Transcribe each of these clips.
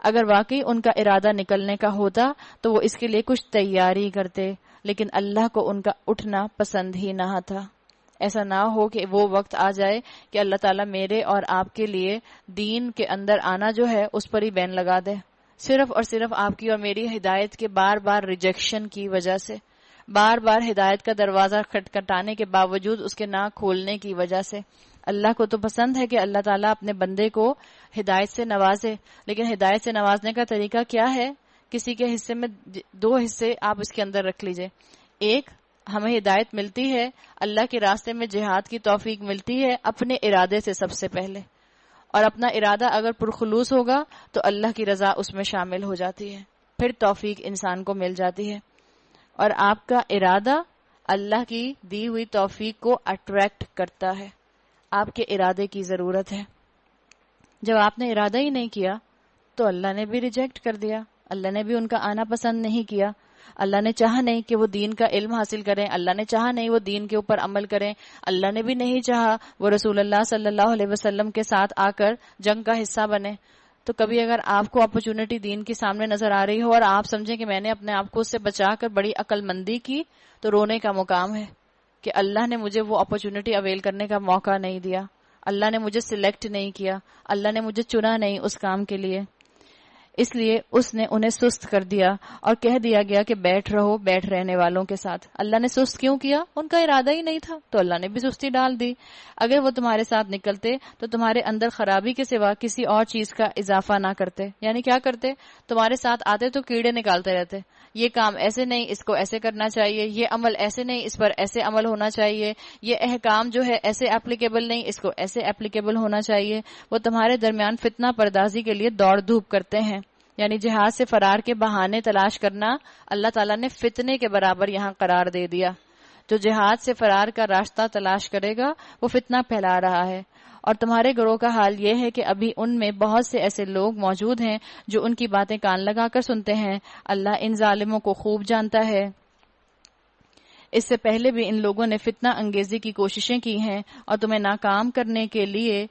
اگر واقعی ان کا ارادہ نکلنے کا ہوتا تو وہ اس کے لیے کچھ تیاری کرتے، لیکن اللہ کو ان کا اٹھنا پسند ہی نہ تھا۔ ایسا نہ ہو کہ وہ وقت آ جائے کہ اللہ تعالیٰ میرے اور آپ کے لیے دین کے اندر آنا جو ہے اس پر ہی بین لگا دے، صرف اور صرف آپ کی اور میری ہدایت کے بار بار ریجیکشن کی وجہ سے، بار بار ہدایت کا دروازہ کھٹکھٹانے کے باوجود اس کے نہ کھولنے کی وجہ سے۔ اللہ کو تو پسند ہے کہ اللہ تعالیٰ اپنے بندے کو ہدایت سے نوازے، لیکن ہدایت سے نوازنے کا طریقہ کیا ہے؟ کسی کے حصے میں دو حصے آپ اس کے اندر رکھ لیجئے۔ ایک، ہمیں ہدایت ملتی ہے، اللہ کے راستے میں جہاد کی توفیق ملتی ہے اپنے ارادے سے سب سے پہلے، اور اپنا ارادہ اگر پرخلوص ہوگا تو اللہ کی رضا اس میں شامل ہو جاتی ہے، پھر توفیق انسان کو مل جاتی ہے۔ اور آپ کا ارادہ اللہ کی دی ہوئی توفیق کو اٹریکٹ کرتا ہے، آپ کے ارادے کی ضرورت ہے۔ جب آپ نے ارادہ ہی نہیں کیا تو اللہ نے بھی ریجیکٹ کر دیا، اللہ نے بھی ان کا آنا پسند نہیں کیا۔ اللہ نے چاہا نہیں کہ وہ دین کا علم حاصل کریں، اللہ نے چاہا نہیں وہ دین کے اوپر عمل کریں، اللہ نے بھی نہیں چاہا وہ رسول اللہ صلی اللہ علیہ وسلم کے ساتھ آ کر جنگ کا حصہ بنے۔ تو کبھی اگر آپ کو اپرچونٹی دین کی سامنے نظر آ رہی ہو اور آپ سمجھیں کہ میں نے اپنے آپ کو اس سے بچا کر بڑی عقل مندی کی، تو رونے کا مقام ہے کہ اللہ نے مجھے وہ اپرچونٹی اویل کرنے کا موقع نہیں دیا، اللہ نے مجھے سلیکٹ نہیں کیا، اللہ نے مجھے چنا نہیں اس کام کے لیے، اس لیے اس نے انہیں سست کر دیا اور کہہ دیا گیا کہ بیٹھ رہو بیٹھ رہنے والوں کے ساتھ۔ اللہ نے سست کیوں کیا؟ ان کا ارادہ ہی نہیں تھا، تو اللہ نے بھی سستی ڈال دی۔ اگر وہ تمہارے ساتھ نکلتے تو تمہارے اندر خرابی کے سوا کسی اور چیز کا اضافہ نہ کرتے۔ یعنی کیا کرتے؟ تمہارے ساتھ آتے تو کیڑے نکالتے رہتے، یہ کام ایسے نہیں، اس کو ایسے کرنا چاہیے، یہ عمل ایسے نہیں، اس پر ایسے عمل ہونا چاہیے، یہ احکام جو ہے ایسے اپلیکیبل نہیں، اس کو ایسے اپلیکیبل ہونا چاہیے۔ وہ تمہارے درمیان فتنہ پردازی کے لیے دوڑ دھوپ کرتے ہیں، یعنی جہاد سے فرار کے بہانے تلاش کرنا اللہ تعالیٰ نے فتنے کے برابر یہاں قرار دے دیا۔ جو جہاد سے فرار کا راستہ تلاش کرے گا وہ فتنہ پھیلا رہا ہے، اور تمہارے گروہ کا حال یہ ہے کہ ابھی ان میں بہت سے ایسے لوگ موجود ہیں جو ان کی باتیں کان لگا کر سنتے ہیں۔ اللہ ان ظالموں کو خوب جانتا ہے۔ اس سے پہلے بھی ان لوگوں نے فتنہ انگیزی کی کوششیں کی ہیں اور تمہیں ناکام کرنے کے لیے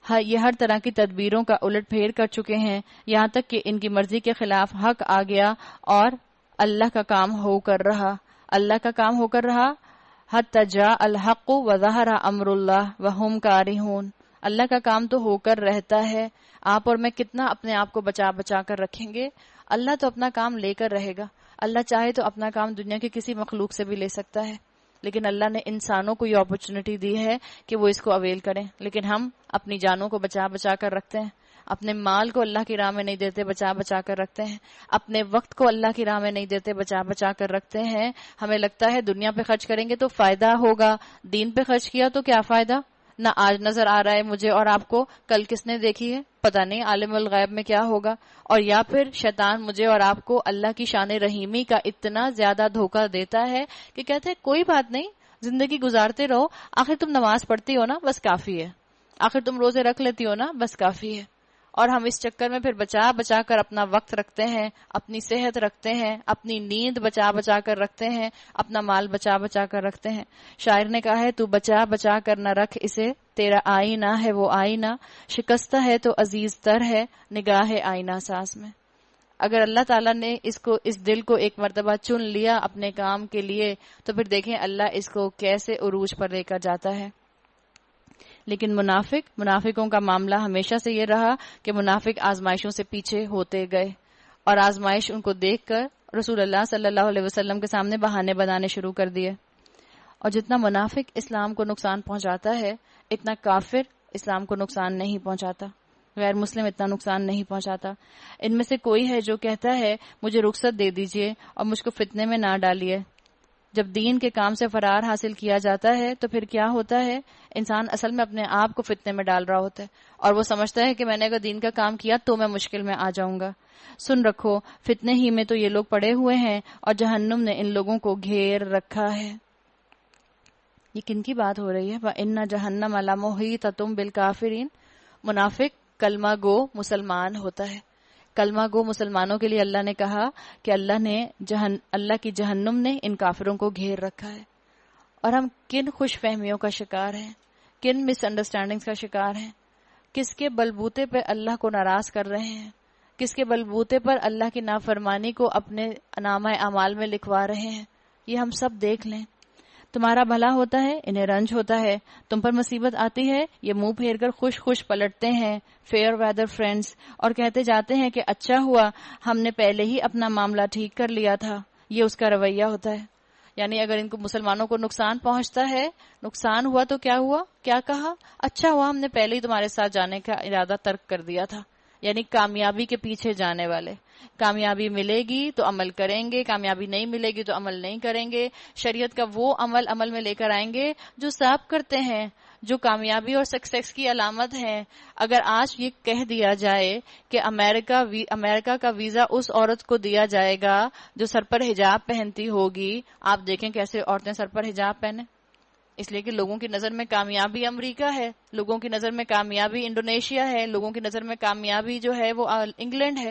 یہ ہر طرح کی تدبیروں کا الٹ پھیر کر چکے ہیں، یہاں تک کہ ان کی مرضی کے خلاف حق آ گیا اور اللہ کا کام ہو کر رہا، اللہ کا کام ہو کر رہا۔ حتی جاء الحق وظہر امر اللہ وہم کارہون، اللہ کا کام تو ہو کر رہتا ہے، آپ اور میں کتنا اپنے آپ کو بچا بچا کر رکھیں گے؟ اللہ تو اپنا کام لے کر رہے گا، اللہ چاہے تو اپنا کام دنیا کے کسی مخلوق سے بھی لے سکتا ہے، لیکن اللہ نے انسانوں کو یہ اپرچونٹی دی ہے کہ وہ اس کو اویل کریں، لیکن ہم اپنی جانوں کو بچا بچا کر رکھتے ہیں، اپنے مال کو اللہ کی راہ میں نہیں دیتے، بچا بچا کر رکھتے ہیں، اپنے وقت کو اللہ کی راہ میں نہیں دیتے، بچا بچا کر رکھتے ہیں۔ ہمیں لگتا ہے دنیا پہ خرچ کریں گے تو فائدہ ہوگا، دین پہ خرچ کیا تو کیا فائدہ؟ نہ آج نظر آ رہا ہے مجھے اور آپ کو، کل کس نے دیکھی ہے پتہ نہیں، عالم الغیب میں کیا ہوگا۔ اور یا پھر شیطان مجھے اور آپ کو اللہ کی شان رحیمی کا اتنا زیادہ دھوکہ دیتا ہے کہ کہتے ہیں کوئی بات نہیں، زندگی گزارتے رہو، آخر تم نماز پڑھتی ہو نا، بس کافی ہے، آخر تم روزے رکھ لیتی ہو نا، بس کافی ہے۔ اور ہم اس چکر میں پھر بچا بچا کر اپنا وقت رکھتے ہیں، اپنی صحت رکھتے ہیں، اپنی نیند بچا بچا کر رکھتے ہیں، اپنا مال بچا بچا کر رکھتے ہیں۔ شاعر نے کہا ہے تو بچا بچا کر نہ رکھ اسے، تیرا آئینہ ہے وہ آئینہ، شکستہ ہے تو عزیز تر ہے نگاہ آئینہ ساز میں۔ اگر اللہ تعالیٰ نے اس دل کو ایک مرتبہ چن لیا اپنے کام کے لیے تو پھر دیکھیں اللہ اس کو کیسے عروج پر لے کر جاتا ہے۔ لیکن منافقوں کا معاملہ ہمیشہ سے یہ رہا کہ منافق آزمائشوں سے پیچھے ہوتے گئے، اور آزمائش ان کو دیکھ کر رسول اللہ صلی اللہ علیہ وسلم کے سامنے بہانے بنانے شروع کر دیے۔ اور جتنا منافق اسلام کو نقصان پہنچاتا ہے اتنا کافر اسلام کو نقصان نہیں پہنچاتا، غیر مسلم اتنا نقصان نہیں پہنچاتا۔ ان میں سے کوئی ہے جو کہتا ہے مجھے رخصت دے دیجئے اور مجھ کو فتنے میں نہ ڈالیے۔ جب دین کے کام سے فرار حاصل کیا جاتا ہے تو پھر کیا ہوتا ہے؟ انسان اصل میں اپنے آپ کو فتنے میں ڈال رہا ہوتا ہے، اور وہ سمجھتا ہے کہ میں نے اگر دین کا کام کیا تو میں مشکل میں آ جاؤں گا۔ سن رکھو، فتنے ہی میں تو یہ لوگ پڑے ہوئے ہیں اور جہنم نے ان لوگوں کو گھیر رکھا ہے۔ یہ کن کی بات ہو رہی ہے؟ وَإِنَّ جَهَنَّمَ لَمُحِيطَةٌ بِالْكَافِرِينَ۔ منافق کلمہ گو مسلمان ہوتا ہے۔ کلمہ گو مسلمانوں کے لیے اللہ نے کہا کہ اللہ کی جہنم نے ان کافروں کو گھیر رکھا ہے۔ اور ہم کن خوش فہمیوں کا شکار ہیں، کن مس انڈرسٹینڈنگز کا شکار ہیں، کس کے بلبوتے پہ اللہ کو ناراض کر رہے ہیں، کس کے بلبوتے پر اللہ کی نافرمانی کو اپنے نامہ اعمال میں لکھوا رہے ہیں، یہ ہم سب دیکھ لیں۔ تمہارا بھلا ہوتا ہے، انہیں رنج ہوتا ہے، تم پر مصیبت آتی ہے، یہ منہ پھیر کر خوش خوش پلٹتے ہیں فیئر ویدر فرینڈز، اور کہتے جاتے ہیں کہ اچھا ہوا ہم نے پہلے ہی اپنا معاملہ ٹھیک کر لیا تھا۔ یہ اس کا رویہ ہوتا ہے، یعنی اگر ان کو مسلمانوں کو نقصان پہنچتا ہے، نقصان ہوا تو کیا ہوا، کیا کہا، اچھا ہوا ہم نے پہلے ہی تمہارے ساتھ جانے کا ارادہ ترک کر دیا تھا۔ یعنی کامیابی کے پیچھے جانے والے، کامیابی ملے گی تو عمل کریں گے، کامیابی نہیں ملے گی تو عمل نہیں کریں گے، شریعت کا وہ عمل میں لے کر آئیں گے جو سب کرتے ہیں، جو کامیابی اور سکسیس کی علامت ہے۔ اگر آج یہ کہہ دیا جائے کہ امریکہ کا ویزا اس عورت کو دیا جائے گا جو سر پر حجاب پہنتی ہوگی، آپ دیکھیں کیسے عورتیں سر پر حجاب پہنیں، اس لیے کہ لوگوں کی نظر میں کامیابی امریکہ ہے، لوگوں کی نظر میں کامیابی انڈونیشیا ہے، لوگوں کی نظر میں کامیابی جو ہے وہ انگلینڈ ہے۔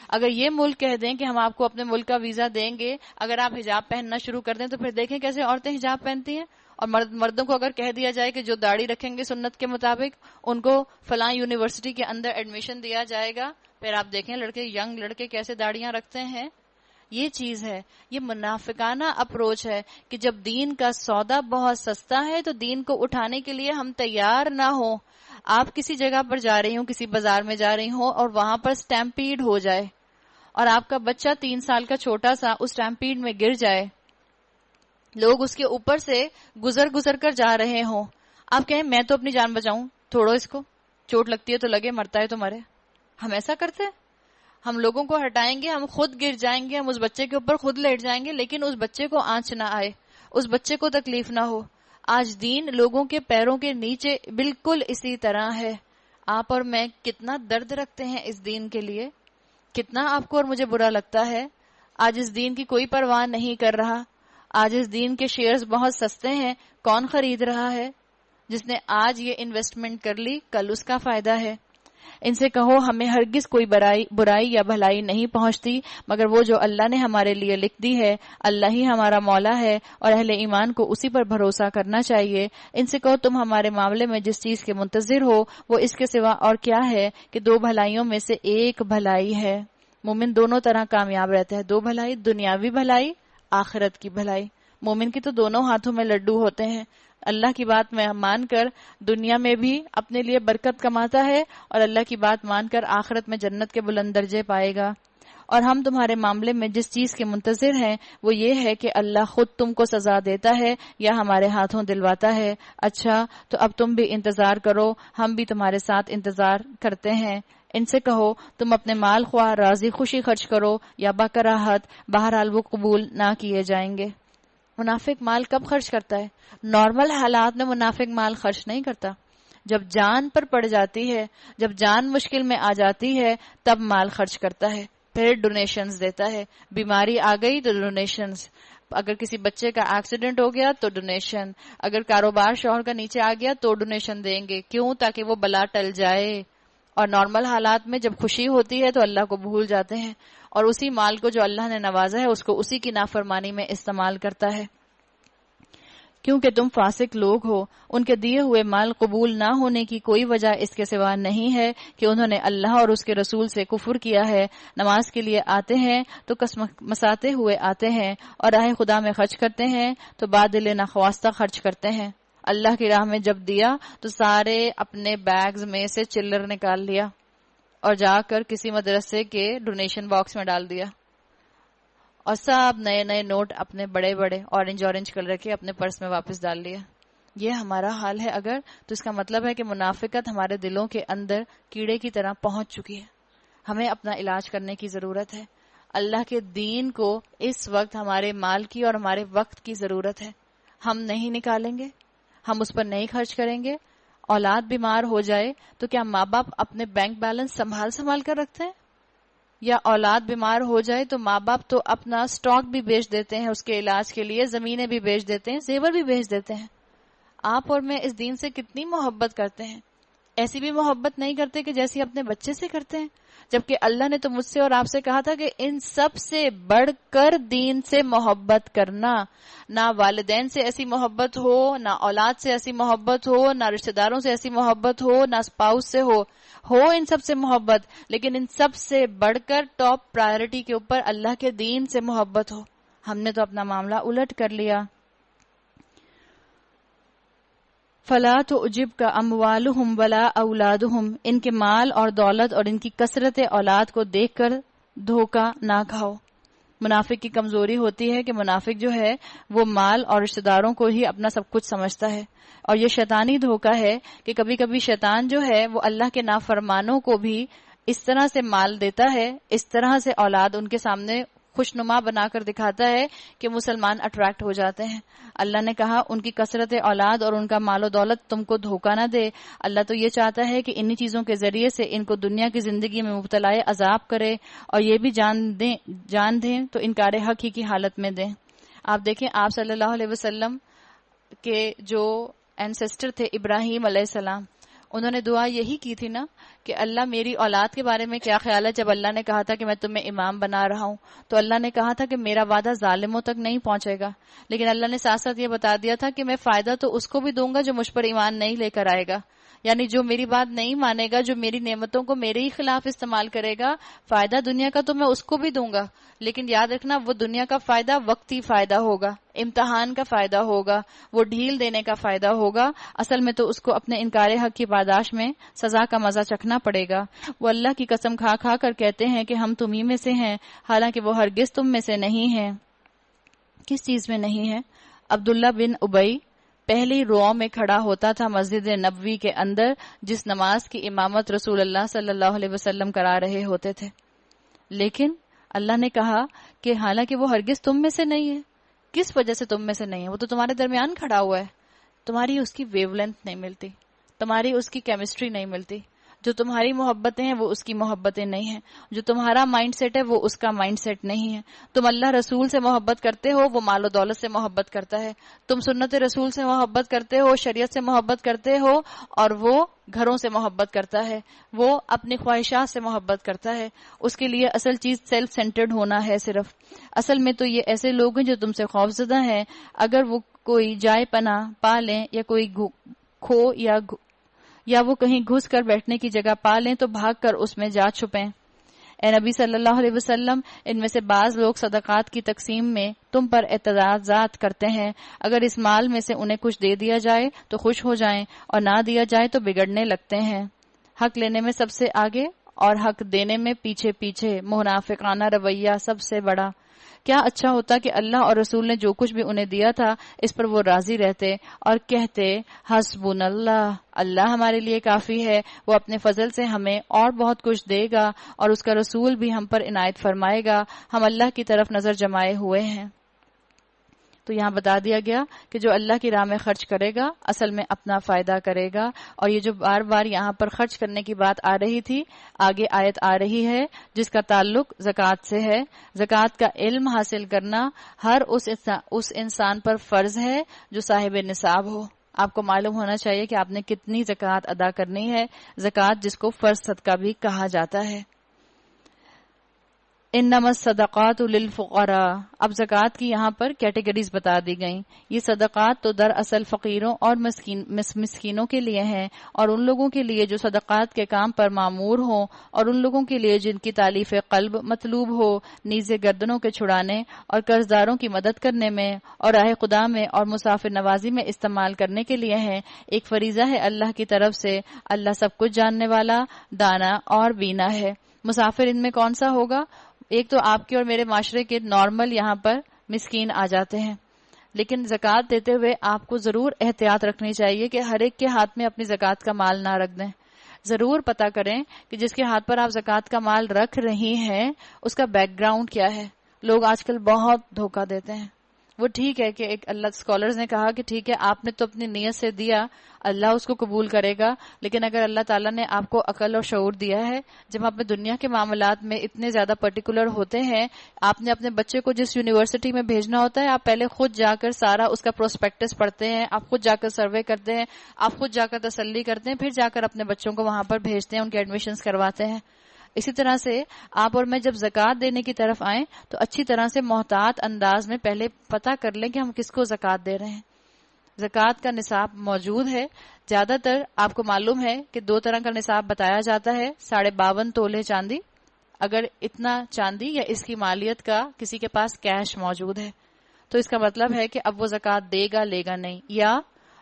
اگر یہ ملک کہہ دیں کہ ہم آپ کو اپنے ملک کا ویزا دیں گے اگر آپ حجاب پہننا شروع کر دیں، تو پھر دیکھیں کیسے عورتیں حجاب پہنتی ہیں۔ اور مردوں کو اگر کہہ دیا جائے کہ جو داڑھی رکھیں گے سنت کے مطابق ان کو فلاں یونیورسٹی کے اندر ایڈمیشن دیا جائے گا، پھر آپ دیکھیں ینگ لڑکے کیسے داڑیاں رکھتے ہیں۔ یہ چیز ہے، یہ منافقانہ اپروچ ہے کہ جب دین کا سودا بہت سستا ہے تو دین کو اٹھانے کے لیے ہم تیار نہ ہوں۔ آپ کسی جگہ پر جا رہی ہوں، کسی بازار میں جا رہی ہوں اور وہاں پر سٹیمپیڈ ہو جائے اور آپ کا بچہ 3 سال کا چھوٹا سا اس سٹیمپیڈ میں گر جائے، لوگ اس کے اوپر سے گزر کر جا رہے ہوں، آپ کہیں میں تو اپنی جان بچاؤں، چھوڑو اس کو، چوٹ لگتی ہے تو لگے، مرتا ہے تو مرے۔ ہم ایسا کرتے ہیں؟ ہم لوگوں کو ہٹائیں گے، ہم خود گر جائیں گے، ہم اس بچے کے اوپر خود لیٹ جائیں گے، لیکن اس بچے کو آنچ نہ آئے، اس بچے کو تکلیف نہ ہو۔ آج دین لوگوں کے پیروں کے نیچے بالکل اسی طرح ہے۔ آپ اور میں کتنا درد رکھتے ہیں اس دین کے لیے، کتنا آپ کو اور مجھے برا لگتا ہے۔ آج اس دین کی کوئی پرواہ نہیں کر رہا۔ آج اس دین کے شیئرز بہت سستے ہیں، کون خرید رہا ہے؟ جس نے آج یہ انویسٹمنٹ کر لی کل اس کا فائدہ ہے۔ ان سے کہو ہمیں ہرگز کوئی برائی یا بھلائی نہیں پہنچتی مگر وہ جو اللہ نے ہمارے لیے لکھ دی ہے۔ اللہ ہی ہمارا مولا ہے اور اہل ایمان کو اسی پر بھروسہ کرنا چاہیے۔ ان سے کہو تم ہمارے معاملے میں جس چیز کے منتظر ہو وہ اس کے سوا اور کیا ہے کہ 2 بھلائیوں میں سے ایک بھلائی ہے۔ مومن دونوں طرح کامیاب رہتا ہے، 2 بھلائی، دنیاوی بھلائی، آخرت کی بھلائی۔ مومن کی تو دونوں ہاتھوں میں لڈو ہوتے ہیں، اللہ کی بات میں مان کر دنیا میں بھی اپنے لیے برکت کماتا ہے اور اللہ کی بات مان کر آخرت میں جنت کے بلند درجے پائے گا۔ اور ہم تمہارے معاملے میں جس چیز کے منتظر ہیں وہ یہ ہے کہ اللہ خود تم کو سزا دیتا ہے یا ہمارے ہاتھوں دلواتا ہے۔ اچھا تو اب تم بھی انتظار کرو، ہم بھی تمہارے ساتھ انتظار کرتے ہیں۔ ان سے کہو تم اپنے مال خواہ راضی خوشی خرچ کرو یا بکراہت، بہرحال وہ قبول نہ کیے جائیں گے۔ منافق مال کب خرچ کرتا ہے؟ نارمل حالات میں منافق مال خرچ نہیں کرتا، جب جان پر پڑ جاتی ہے، جب جان مشکل میں آ جاتی ہے تب مال خرچ کرتا ہے، پھر ڈونیشنز دیتا ہے۔ بیماری آ گئی تو ڈونیشنز، اگر کسی بچے کا ایکسیڈنٹ ہو گیا تو ڈونیشن، اگر کاروبار شوہر کا نیچے آ گیا تو ڈونیشن دیں گے، کیوں؟ تاکہ وہ بلا ٹل جائے۔ اور نارمل حالات میں جب خوشی ہوتی ہے تو اللہ کو بھول جاتے ہیں اور اسی مال کو جو اللہ نے نوازا ہے اس کو اسی کی نافرمانی میں استعمال کرتا ہے۔ کیونکہ تم فاسق لوگ ہو، ان کے دیے ہوئے مال قبول نہ ہونے کی کوئی وجہ اس کے سوا نہیں ہے کہ انہوں نے اللہ اور اس کے رسول سے کفر کیا ہے۔ نماز کے لیے آتے ہیں تو مساتے ہوئے آتے ہیں اور راہ خدا میں خرچ کرتے ہیں تو بادل نخواستہ خرچ کرتے ہیں۔ اللہ کی راہ میں جب دیا تو سارے اپنے بیگز میں سے چلر نکال لیا اور جا کر کسی مدرسے کے ڈونیشن باکس میں ڈال دیا اور سب نئے نئے نوٹ اپنے بڑے بڑے اورنج کلر کے اپنے پرس میں واپس ڈال لیا۔ یہ ہمارا حال ہے اگر، تو اس کا مطلب ہے کہ منافقت ہمارے دلوں کے اندر کیڑے کی طرح پہنچ چکی ہے، ہمیں اپنا علاج کرنے کی ضرورت ہے۔ اللہ کے دین کو اس وقت ہمارے مال کی اور ہمارے وقت کی ضرورت ہے، ہم نہیں نکالیں گے، ہم اس پر نہیں خرچ کریں گے۔ اولاد بیمار ہو جائے تو کیا ماں باپ اپنے بینک بیلنس سنبھال کر رکھتے ہیں؟ یا اولاد بیمار ہو جائے تو ماں باپ تو اپنا سٹاک بھی بیچ دیتے ہیں اس کے علاج کے لیے، زمینیں بھی بیچ دیتے ہیں، زیور بھی بیچ دیتے ہیں۔ آپ اور میں اس دین سے کتنی محبت کرتے ہیں، ایسی بھی محبت نہیں کرتے کہ جیسی اپنے بچے سے کرتے ہیں، جبکہ اللہ نے تو مجھ سے اور آپ سے کہا تھا کہ ان سب سے بڑھ کر دین سے محبت کرنا۔ نہ والدین سے ایسی محبت ہو، نہ اولاد سے ایسی محبت ہو، نہ رشتہ داروں سے ایسی محبت ہو، نہ اسپاؤس سے ہو ہو ان سب سے محبت، لیکن ان سب سے بڑھ کر ٹاپ پرائرٹی کے اوپر اللہ کے دین سے محبت ہو. ہم نے تو اپنا معاملہ الٹ کر لیا. فلا تعجبک اموالہم ولا اولادہم، ان کے مال اور دولت اور ان کی کثرت اولاد کو دیکھ کر دھوکہ نہ کھاؤ. منافق کی کمزوری ہوتی ہے کہ منافق جو ہے وہ مال اور رشتہ داروں کو ہی اپنا سب کچھ سمجھتا ہے، اور یہ شیطانی دھوکہ ہے کہ کبھی کبھی شیطان جو ہے وہ اللہ کے نافرمانوں کو بھی اس طرح سے مال دیتا ہے، اس طرح سے اولاد ان کے سامنے خوشنما بنا کر دکھاتا ہے کہ مسلمان اٹریکٹ ہو جاتے ہیں. اللہ نے کہا ان کی کثرت اولاد اور ان کا مال و دولت تم کو دھوکہ نہ دے. اللہ تو یہ چاہتا ہے کہ انہی چیزوں کے ذریعے سے ان کو دنیا کی زندگی میں مبتلا عذاب کرے، اور یہ بھی جان دیں تو انکار حق ہی کی حالت میں دیں. آپ دیکھیں آپ صلی اللہ علیہ وسلم کے جو اینسسٹر تھے ابراہیم علیہ السلام، انہوں نے دعا یہی کی تھی نا کہ اللہ میری اولاد کے بارے میں کیا خیال ہے. جب اللہ نے کہا تھا کہ میں تمہیں امام بنا رہا ہوں تو اللہ نے کہا تھا کہ میرا وعدہ ظالموں تک نہیں پہنچے گا، لیکن اللہ نے ساتھ ساتھ یہ بتا دیا تھا کہ میں فائدہ تو اس کو بھی دوں گا جو مجھ پر ایمان نہیں لے کر آئے گا، یعنی جو میری بات نہیں مانے گا، جو میری نعمتوں کو میرے ہی خلاف استعمال کرے گا، فائدہ دنیا کا تو میں اس کو بھی دوں گا، لیکن یاد رکھنا وہ دنیا کا فائدہ وقتی فائدہ ہوگا، امتحان کا فائدہ ہوگا، وہ ڈھیل دینے کا فائدہ ہوگا. اصل میں تو اس کو اپنے انکار حق کی پاداش میں سزا کا مزہ چکھنا پڑے گا. وہ اللہ کی قسم کھا کھا کر کہتے ہیں کہ ہم تمہیں میں سے ہیں، حالانکہ وہ ہرگز تم میں سے نہیں ہیں. کس چیز میں نہیں ہے؟ عبداللہ بن ابی پہلی رو میں کھڑا ہوتا تھا مسجد نبوی کے اندر، جس نماز کی امامت رسول اللہ صلی اللہ علیہ وسلم کرا رہے ہوتے تھے، لیکن اللہ نے کہا کہ حالانکہ وہ ہرگز تم میں سے نہیں ہے. کس وجہ سے تم میں سے نہیں ہے؟ وہ تو تمہارے درمیان کھڑا ہوا ہے، تمہاری اس کی ویو لینتھ نہیں ملتی، تمہاری اس کی کیمسٹری نہیں ملتی. جو تمہاری محبتیں ہیں وہ اس کی محبتیں نہیں ہیں، جو تمہارا مائنڈ سیٹ ہے وہ اس کا مائنڈ سیٹ نہیں ہے. تم اللہ رسول سے محبت کرتے ہو، وہ مال و دولت سے محبت کرتا ہے. تم سنت رسول سے محبت کرتے ہو، شریعت سے محبت کرتے ہو، اور وہ گھروں سے محبت کرتا ہے، وہ اپنی خواہشات سے محبت کرتا ہے. اس کے لیے اصل چیز سیلف سینٹرڈ ہونا ہے صرف. اصل میں تو یہ ایسے لوگ ہیں جو تم سے خوفزدہ ہیں. اگر وہ کوئی جائے پناہ پا لیں یا کوئی کھو یا وہ کہیں گھس کر بیٹھنے کی جگہ پا لیں تو بھاگ کر اس میں جا چھپیں. اے نبی صلی اللہ علیہ وسلم، ان میں سے بعض لوگ صدقات کی تقسیم میں تم پر اعتراضات کرتے ہیں. اگر اس مال میں سے انہیں کچھ دے دیا جائے تو خوش ہو جائیں، اور نہ دیا جائے تو بگڑنے لگتے ہیں. حق لینے میں سب سے آگے اور حق دینے میں پیچھے پیچھے، منافقانہ رویہ سب سے بڑا. کیا اچھا ہوتا کہ اللہ اور رسول نے جو کچھ بھی انہیں دیا تھا اس پر وہ راضی رہتے اور کہتے حسبنا اللہ، اللہ ہمارے لیے کافی ہے، وہ اپنے فضل سے ہمیں اور بہت کچھ دے گا، اور اس کا رسول بھی ہم پر عنایت فرمائے گا، ہم اللہ کی طرف نظر جمائے ہوئے ہیں. تو یہاں بتا دیا گیا کہ جو اللہ کی راہ میں خرچ کرے گا اصل میں اپنا فائدہ کرے گا. اور یہ جو بار بار یہاں پر خرچ کرنے کی بات آ رہی تھی، آگے آیت آ رہی ہے جس کا تعلق زکوٰۃ سے ہے. زکوٰۃ کا علم حاصل کرنا ہر اس انسان پر فرض ہے جو صاحب نصاب ہو. آپ کو معلوم ہونا چاہیے کہ آپ نے کتنی زکوٰۃ ادا کرنی ہے، زکوٰۃ جس کو فرض صدقہ بھی کہا جاتا ہے. انما الصدقات للفقراء. اب زکوٰۃ کی یہاں پر کیٹیگریز بتا دی گئیں. یہ صدقات تو دراصل فقیروں اور مسکینوں کے لیے ہیں، اور ان لوگوں کے لیے جو صدقات کے کام پر معمور ہوں، اور ان لوگوں کے لیے جن کی تالیف قلب مطلوب ہو، نیزے گردنوں کے چھڑانے اور قرض داروں کی مدد کرنے میں اور راہ خدا میں اور مسافر نوازی میں استعمال کرنے کے لیے ہیں. ایک فریضہ ہے اللہ کی طرف سے. اللہ سب کچھ جاننے والا، دانا اور بینا ہے. مسافر ان میں کون سا ہوگا؟ ایک تو آپ کے اور میرے معاشرے کے نارمل یہاں پر مسکین آ جاتے ہیں، لیکن زکوٰۃ دیتے ہوئے آپ کو ضرور احتیاط رکھنی چاہیے کہ ہر ایک کے ہاتھ میں اپنی زکوٰۃ کا مال نہ رکھ دیں. ضرور پتہ کریں کہ جس کے ہاتھ پر آپ زکوٰۃ کا مال رکھ رہی ہیں اس کا بیک گراؤنڈ کیا ہے. لوگ آج کل بہت دھوکہ دیتے ہیں. وہ ٹھیک ہے کہ ایک اللہ اسکالرز نے کہا کہ ٹھیک ہے آپ نے تو اپنی نیت سے دیا، اللہ اس کو قبول کرے گا، لیکن اگر اللہ تعالیٰ نے آپ کو عقل اور شعور دیا ہے، جب آپ میں دنیا کے معاملات میں اتنے زیادہ پرٹیکولر ہوتے ہیں، آپ نے اپنے بچے کو جس یونیورسٹی میں بھیجنا ہوتا ہے آپ پہلے خود جا کر سارا اس کا پروسپیکٹس پڑھتے ہیں، آپ خود جا کر سروے کرتے ہیں، آپ خود جا کر تسلی کرتے ہیں، پھر جا کر اپنے بچوں کو وہاں پر بھیجتے ہیں، ان کے ایڈمیشنز کرواتے ہیں. اسی طرح سے آپ اور میں جب زکوٰۃ دینے کی طرف آئیں تو اچھی طرح سے محتاط انداز میں پہلے پتہ کر لیں کہ ہم کس کو زکوٰۃ دے رہے ہیں. زکوٰۃ کا نصاب موجود ہے. زیادہ تر آپ کو معلوم ہے کہ 2 طرح کا نصاب بتایا جاتا ہے. 52.5 تولے چاندی، اگر اتنا چاندی یا اس کی مالیت کا کسی کے پاس کیش موجود ہے تو اس کا مطلب ہے کہ اب وہ زکوٰۃ دے گا لے گا نہیں. یا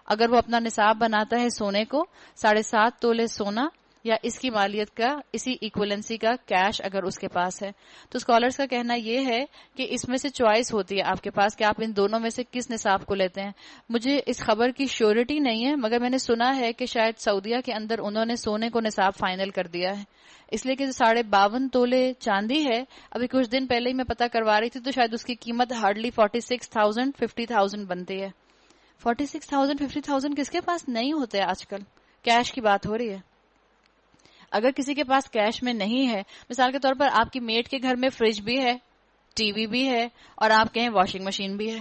اگر وہ اپنا نصاب بناتا ہے سونے کو، 7.5 تولے سونا یا اس کی مالیت کا اسی ایکولنسی کا کیش اگر اس کے پاس ہے. تو اسکالرز کا کہنا یہ ہے کہ اس میں سے چوائس ہوتی ہے آپ کے پاس کہ آپ ان دونوں میں سے کس نصاب کو لیتے ہیں. مجھے اس خبر کی شیورٹی نہیں ہے، مگر میں نے سنا ہے کہ شاید سعودیہ کے اندر انہوں نے سونے کو نصاب فائنل کر دیا ہے، اس لیے کہ 52.5 تولے چاندی ہے. ابھی کچھ دن پہلے ہی میں پتہ کروا رہی تھی تو شاید اس کی قیمت ہارڈلی 46,000 50,000 بنتی ہے. 46,000 50,000 کس کے پاس نہیں ہوتے آج کل. کیش کی بات ہو رہی ہے. اگر کسی کے پاس کیش میں نہیں ہے، مثال کے طور پر آپ کی میٹ کے گھر میں فریج بھی ہے، ٹی وی بھی ہے اور آپ کہیں واشنگ مشین بھی ہے،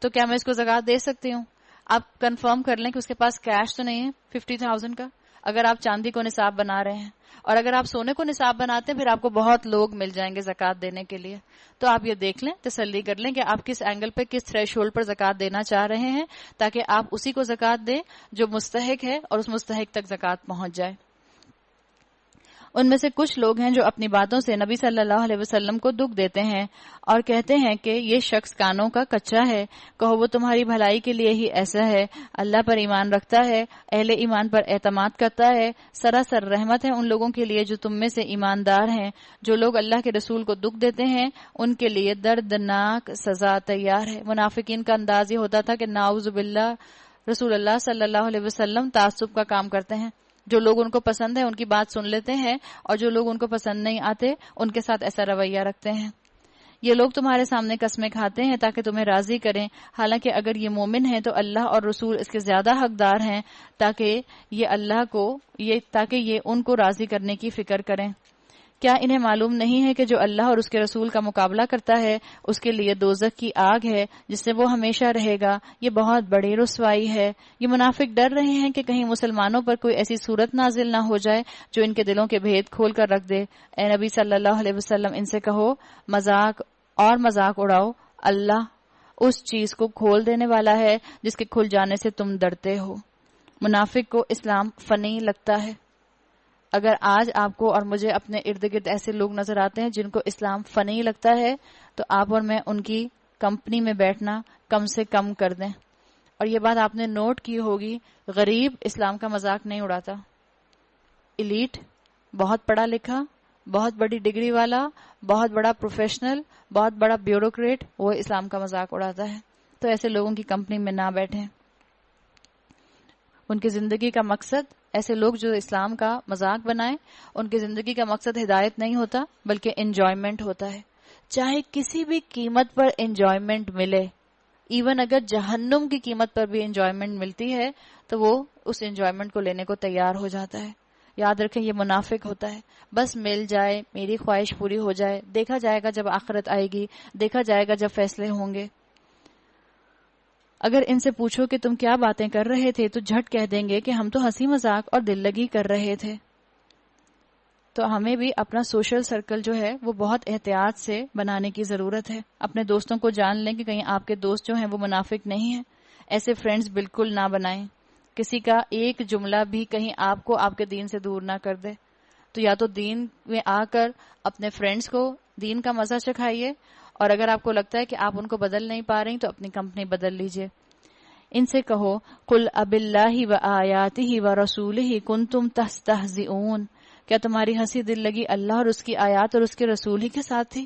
تو کیا میں اس کو زکوٰۃ دے سکتی ہوں؟ آپ کنفرم کر لیں کہ اس کے پاس کیش تو نہیں ہے 50,000 کا، اگر آپ چاندی کو نصاب بنا رہے ہیں. اور اگر آپ سونے کو نصاب بناتے ہیں پھر آپ کو بہت لوگ مل جائیں گے زکوٰۃ دینے کے لیے. تو آپ یہ دیکھ لیں، تسلی کر لیں کہ آپ کس اینگل پہ، کس تھریش ہولڈ پر زکوٰۃ دینا چاہ رہے ہیں، تاکہ آپ اسی کو زکوٰۃ دیں جو مستحق ہے اور اس مستحق تک زکوٰۃ پہنچ جائے. ان میں سے کچھ لوگ ہیں جو اپنی باتوں سے نبی صلی اللہ علیہ وسلم کو دکھ دیتے ہیں اور کہتے ہیں کہ یہ شخص کانوں کا کچا ہے. کہو وہ تمہاری بھلائی کے لیے ہی ایسا ہے. اللہ پر ایمان رکھتا ہے، اہل ایمان پر اعتماد کرتا ہے. سراسر رحمت ہے ان لوگوں کے لیے جو تم میں سے ایماندار ہیں. جو لوگ اللہ کے رسول کو دکھ دیتے ہیں ان کے لیے دردناک سزا تیار ہے. منافقین کا انداز یہ ہوتا تھا کہ نعوذ باللہ رسول اللہ صلی اللہ علیہ وسلم تعصب کا کام کرتے ہیں. جو لوگ ان کو پسند ہے ان کی بات سن لیتے ہیں اور جو لوگ ان کو پسند نہیں آتے ان کے ساتھ ایسا رویہ رکھتے ہیں. یہ لوگ تمہارے سامنے قسمیں کھاتے ہیں تاکہ تمہیں راضی کریں، حالانکہ اگر یہ مومن ہیں تو اللہ اور رسول اس کے زیادہ حقدار ہیں تاکہ یہ ان کو راضی کرنے کی فکر کریں. کیا انہیں معلوم نہیں ہے کہ جو اللہ اور اس کے رسول کا مقابلہ کرتا ہے اس کے لیے دوزخ کی آگ ہے جس سے وہ ہمیشہ رہے گا، یہ بہت بڑی رسوائی ہے. یہ منافق ڈر رہے ہیں کہ کہیں مسلمانوں پر کوئی ایسی صورت نازل نہ ہو جائے جو ان کے دلوں کے بھید کھول کر رکھ دے. اے نبی صلی اللہ علیہ وسلم ان سے کہو مذاق اڑاؤ، اللہ اس چیز کو کھول دینے والا ہے جس کے کھل جانے سے تم ڈرتے ہو. منافق کو اسلام فنی لگتا ہے. اگر آج آپ کو اور مجھے اپنے ارد گرد ایسے لوگ نظر آتے ہیں جن کو اسلام فنی لگتا ہے تو آپ اور میں ان کی کمپنی میں بیٹھنا کم سے کم کر دیں. اور یہ بات آپ نے نوٹ کی ہوگی، غریب اسلام کا مذاق نہیں اڑاتا. ایلیٹ، بہت پڑھا لکھا، بہت بڑی ڈگری والا، بہت بڑا پروفیشنل، بہت بڑا بیوروکریٹ، وہ اسلام کا مذاق اڑاتا ہے. تو ایسے لوگوں کی کمپنی میں نہ بیٹھیں. ان کی زندگی کا مقصد، ایسے لوگ جو اسلام کا مذاق بنائیں، ان کی زندگی کا مقصد ہدایت نہیں ہوتا بلکہ انجوائمنٹ ہوتا ہے. چاہے کسی بھی قیمت پر انجوائمنٹ ملے، ایون اگر جہنم کی قیمت پر بھی انجوائمنٹ ملتی ہے تو وہ اس انجوائمنٹ کو لینے کو تیار ہو جاتا ہے. یاد رکھیں یہ منافق ہوتا ہے. بس مل جائے، میری خواہش پوری ہو جائے، دیکھا جائے گا جب آخرت آئے گی، دیکھا جائے گا جب فیصلے ہوں گے. اگر ان سے پوچھو کہ تم کیا باتیں کر رہے تھے تو جھٹ کہہ دیں گے کہ ہم تو ہنسی مذاق اور دل لگی کر رہے تھے. تو ہمیں بھی اپنا سوشل سرکل جو ہے وہ بہت احتیاط سے بنانے کی ضرورت ہے. اپنے دوستوں کو جان لیں کہ کہیں آپ کے دوست جو ہیں وہ منافق نہیں ہیں. ایسے فرینڈز بالکل نہ بنائیں. کسی کا ایک جملہ بھی کہیں آپ کو آپ کے دین سے دور نہ کر دے. تو یا تو دین میں آ کر اپنے فرینڈز کو دین کا مزہ چکھائیے، اور اگر آپ کو لگتا ہے کہ آپ ان کو بدل نہیں پا رہی تو اپنی کمپنی بدل لیجئے. ان سے کہو قل اب اللہ و آیاتہ و رسولہ کنتم تستہزئون، کیا تمہاری ہنسی دل لگی اللہ اور اس کی آیات اور اس کے رسول ہی کے ساتھ تھی؟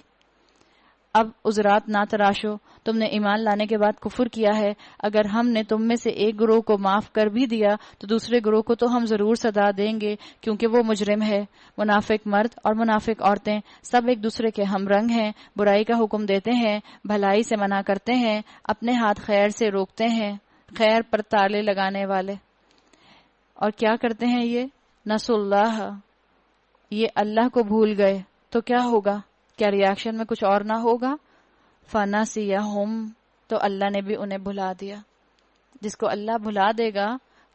اب عذرات نہ تراشو، تم نے ایمان لانے کے بعد کفر کیا ہے. اگر ہم نے تم میں سے ایک گروہ کو معاف کر بھی دیا تو دوسرے گروہ کو تو ہم ضرور سزا دیں گے کیونکہ وہ مجرم ہے. منافق مرد اور منافق عورتیں سب ایک دوسرے کے ہم رنگ ہیں. برائی کا حکم دیتے ہیں، بھلائی سے منع کرتے ہیں، اپنے ہاتھ خیر سے روکتے ہیں، خیر پر تالے لگانے والے. اور کیا کرتے ہیں یہ؟ نسوا اللہ، یہ اللہ کو بھول گئے. تو کیا ہوگا؟ کیا ریاکشن میں کچھ اور نہ ہوگا؟ فَنَسِيَهُمْ، تو اللہ نے بھی انہیں بھلا دیا. جس کو اللہ بھلا دے گا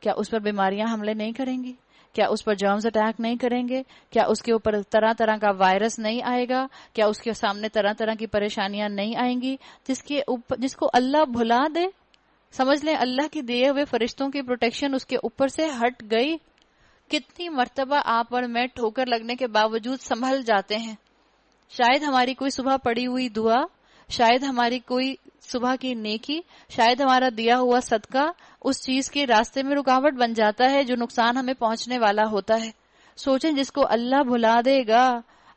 کیا اس پر بیماریاں حملے نہیں کریں گی؟ کیا اس پر جرمز اٹیک نہیں کریں گے؟ کیا اس کے اوپر طرح طرح کا وائرس نہیں آئے گا؟ کیا اس کے سامنے طرح طرح کی پریشانیاں نہیں آئیں گی؟ جس کو اللہ بھلا دے، سمجھ لیں اللہ کی دیے ہوئے فرشتوں کی پروٹیکشن اس کے اوپر سے ہٹ گئی. کتنی مرتبہ آپ اور میں ٹھوکر لگنے کے باوجود سنبھل جاتے ہیں. شاید ہماری کوئی صبح پڑی ہوئی دعا، شاید ہماری کوئی صبح کی نیکی، شاید ہمارا دیا ہوا صدقہ اس چیز کے راستے میں رکاوٹ بن جاتا ہے جو نقصان ہمیں پہنچنے والا ہوتا ہے. سوچیں جس کو اللہ بھلا دے گا،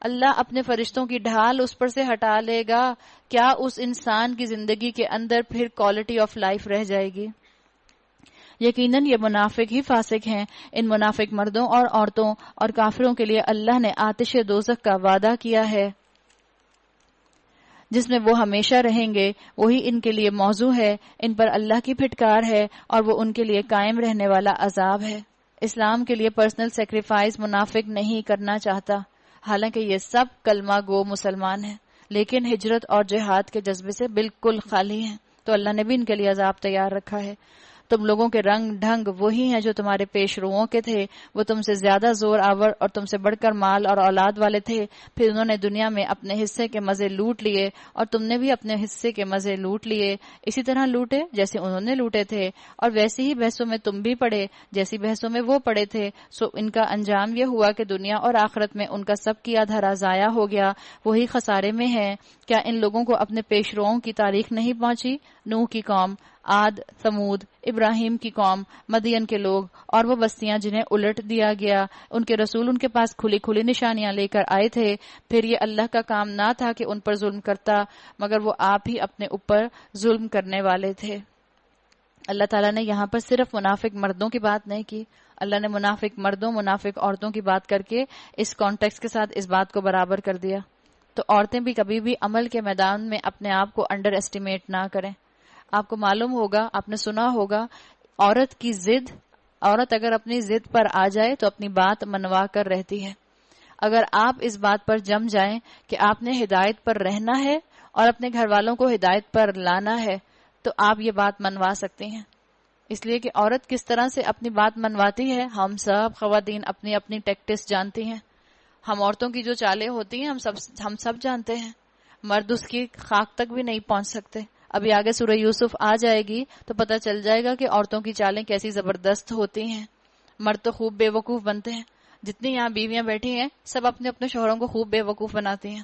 اللہ اپنے فرشتوں کی ڈھال اس پر سے ہٹا لے گا، کیا اس انسان کی زندگی کے اندر پھر کوالٹی آف لائف رہ جائے گی؟ یقیناً یہ منافق ہی فاسق ہیں. ان منافق مردوں اور عورتوں اور کافروں کے لیے اللہ نے آتش دوزخ کا وعدہ کیا ہے جس میں وہ ہمیشہ رہیں گے. وہی ان کے لیے موضوع ہے، ان پر اللہ کی پھٹکار ہے اور وہ ان کے لیے قائم رہنے والا عذاب ہے. اسلام کے لیے پرسنل سیکریفائس منافق نہیں کرنا چاہتا، حالانکہ یہ سب کلمہ گو مسلمان ہیں، لیکن ہجرت اور جہاد کے جذبے سے بالکل خالی ہیں. تو اللہ نے بھی ان کے لیے عذاب تیار رکھا ہے. تم لوگوں کے رنگ ڈھنگ وہی ہیں جو تمہارے پیش روؤں کے تھے. وہ تم سے زیادہ زور آور اور تم سے بڑھ کر مال اور اولاد والے تھے. پھر انہوں نے دنیا میں اپنے حصے کے مزے لوٹ لیے اور تم نے بھی اپنے حصے کے مزے لوٹ لیے، اسی طرح لوٹے جیسے انہوں نے لوٹے تھے، اور ویسی ہی بحثوں میں تم بھی پڑے جیسی بحثوں میں وہ پڑے تھے. سو ان کا انجام یہ ہوا کہ دنیا اور آخرت میں ان کا سب کیا دھرا ضائع ہو گیا. وہی خسارے میں ہے. کیا ان لوگوں کو اپنے پیش روؤں کی تاریخ نہیں پہنچی؟ نوح کی قوم، عاد، ثمود، ابراہیم کی قوم، مدین کے لوگ اور وہ بستیاں جنہیں الٹ دیا گیا. ان کے رسول ان کے پاس کھلی کھلی نشانیاں لے کر آئے تھے. پھر یہ اللہ کا کام نہ تھا کہ ان پر ظلم کرتا، مگر وہ آپ ہی اپنے اوپر ظلم کرنے والے تھے. اللہ تعالیٰ نے یہاں پر صرف منافق مردوں کی بات نہیں کی، اللہ نے منافق مردوں منافق عورتوں کی بات کر کے اس کانٹیکس کے ساتھ اس بات کو برابر کر دیا. تو عورتیں بھی کبھی بھی عمل کے میدان میں اپنے آپ کو انڈر ایسٹیمیٹ نہ کریں. آپ کو معلوم ہوگا، آپ نے سنا ہوگا، عورت اگر اپنی ضد پر آ جائے تو اپنی بات منوا کر رہتی ہے. اگر آپ اس بات پر جم جائیں کہ آپ نے ہدایت پر رہنا ہے اور اپنے گھر والوں کو ہدایت پر لانا ہے تو آپ یہ بات منوا سکتے ہیں. اس لیے کہ عورت کس طرح سے اپنی بات منواتی ہے ہم سب خواتین اپنی اپنی ٹیکٹس جانتی ہیں. ہم عورتوں کی جو چالیں ہوتی ہیں ہم سب جانتے ہیں. مرد اس کی خاک تک بھی نہیں پہنچ سکتے. ابھی آگے سورہ یوسف آ جائے گی تو پتہ چل جائے گا کہ عورتوں کی چالیں کیسی زبردست ہوتی ہیں. مرد تو خوب بے وقوف بنتے ہیں. جتنی یہاں بیویاں بیٹھی ہیں سب اپنے اپنے شوہروں کو خوب بے وقوف بناتی ہیں،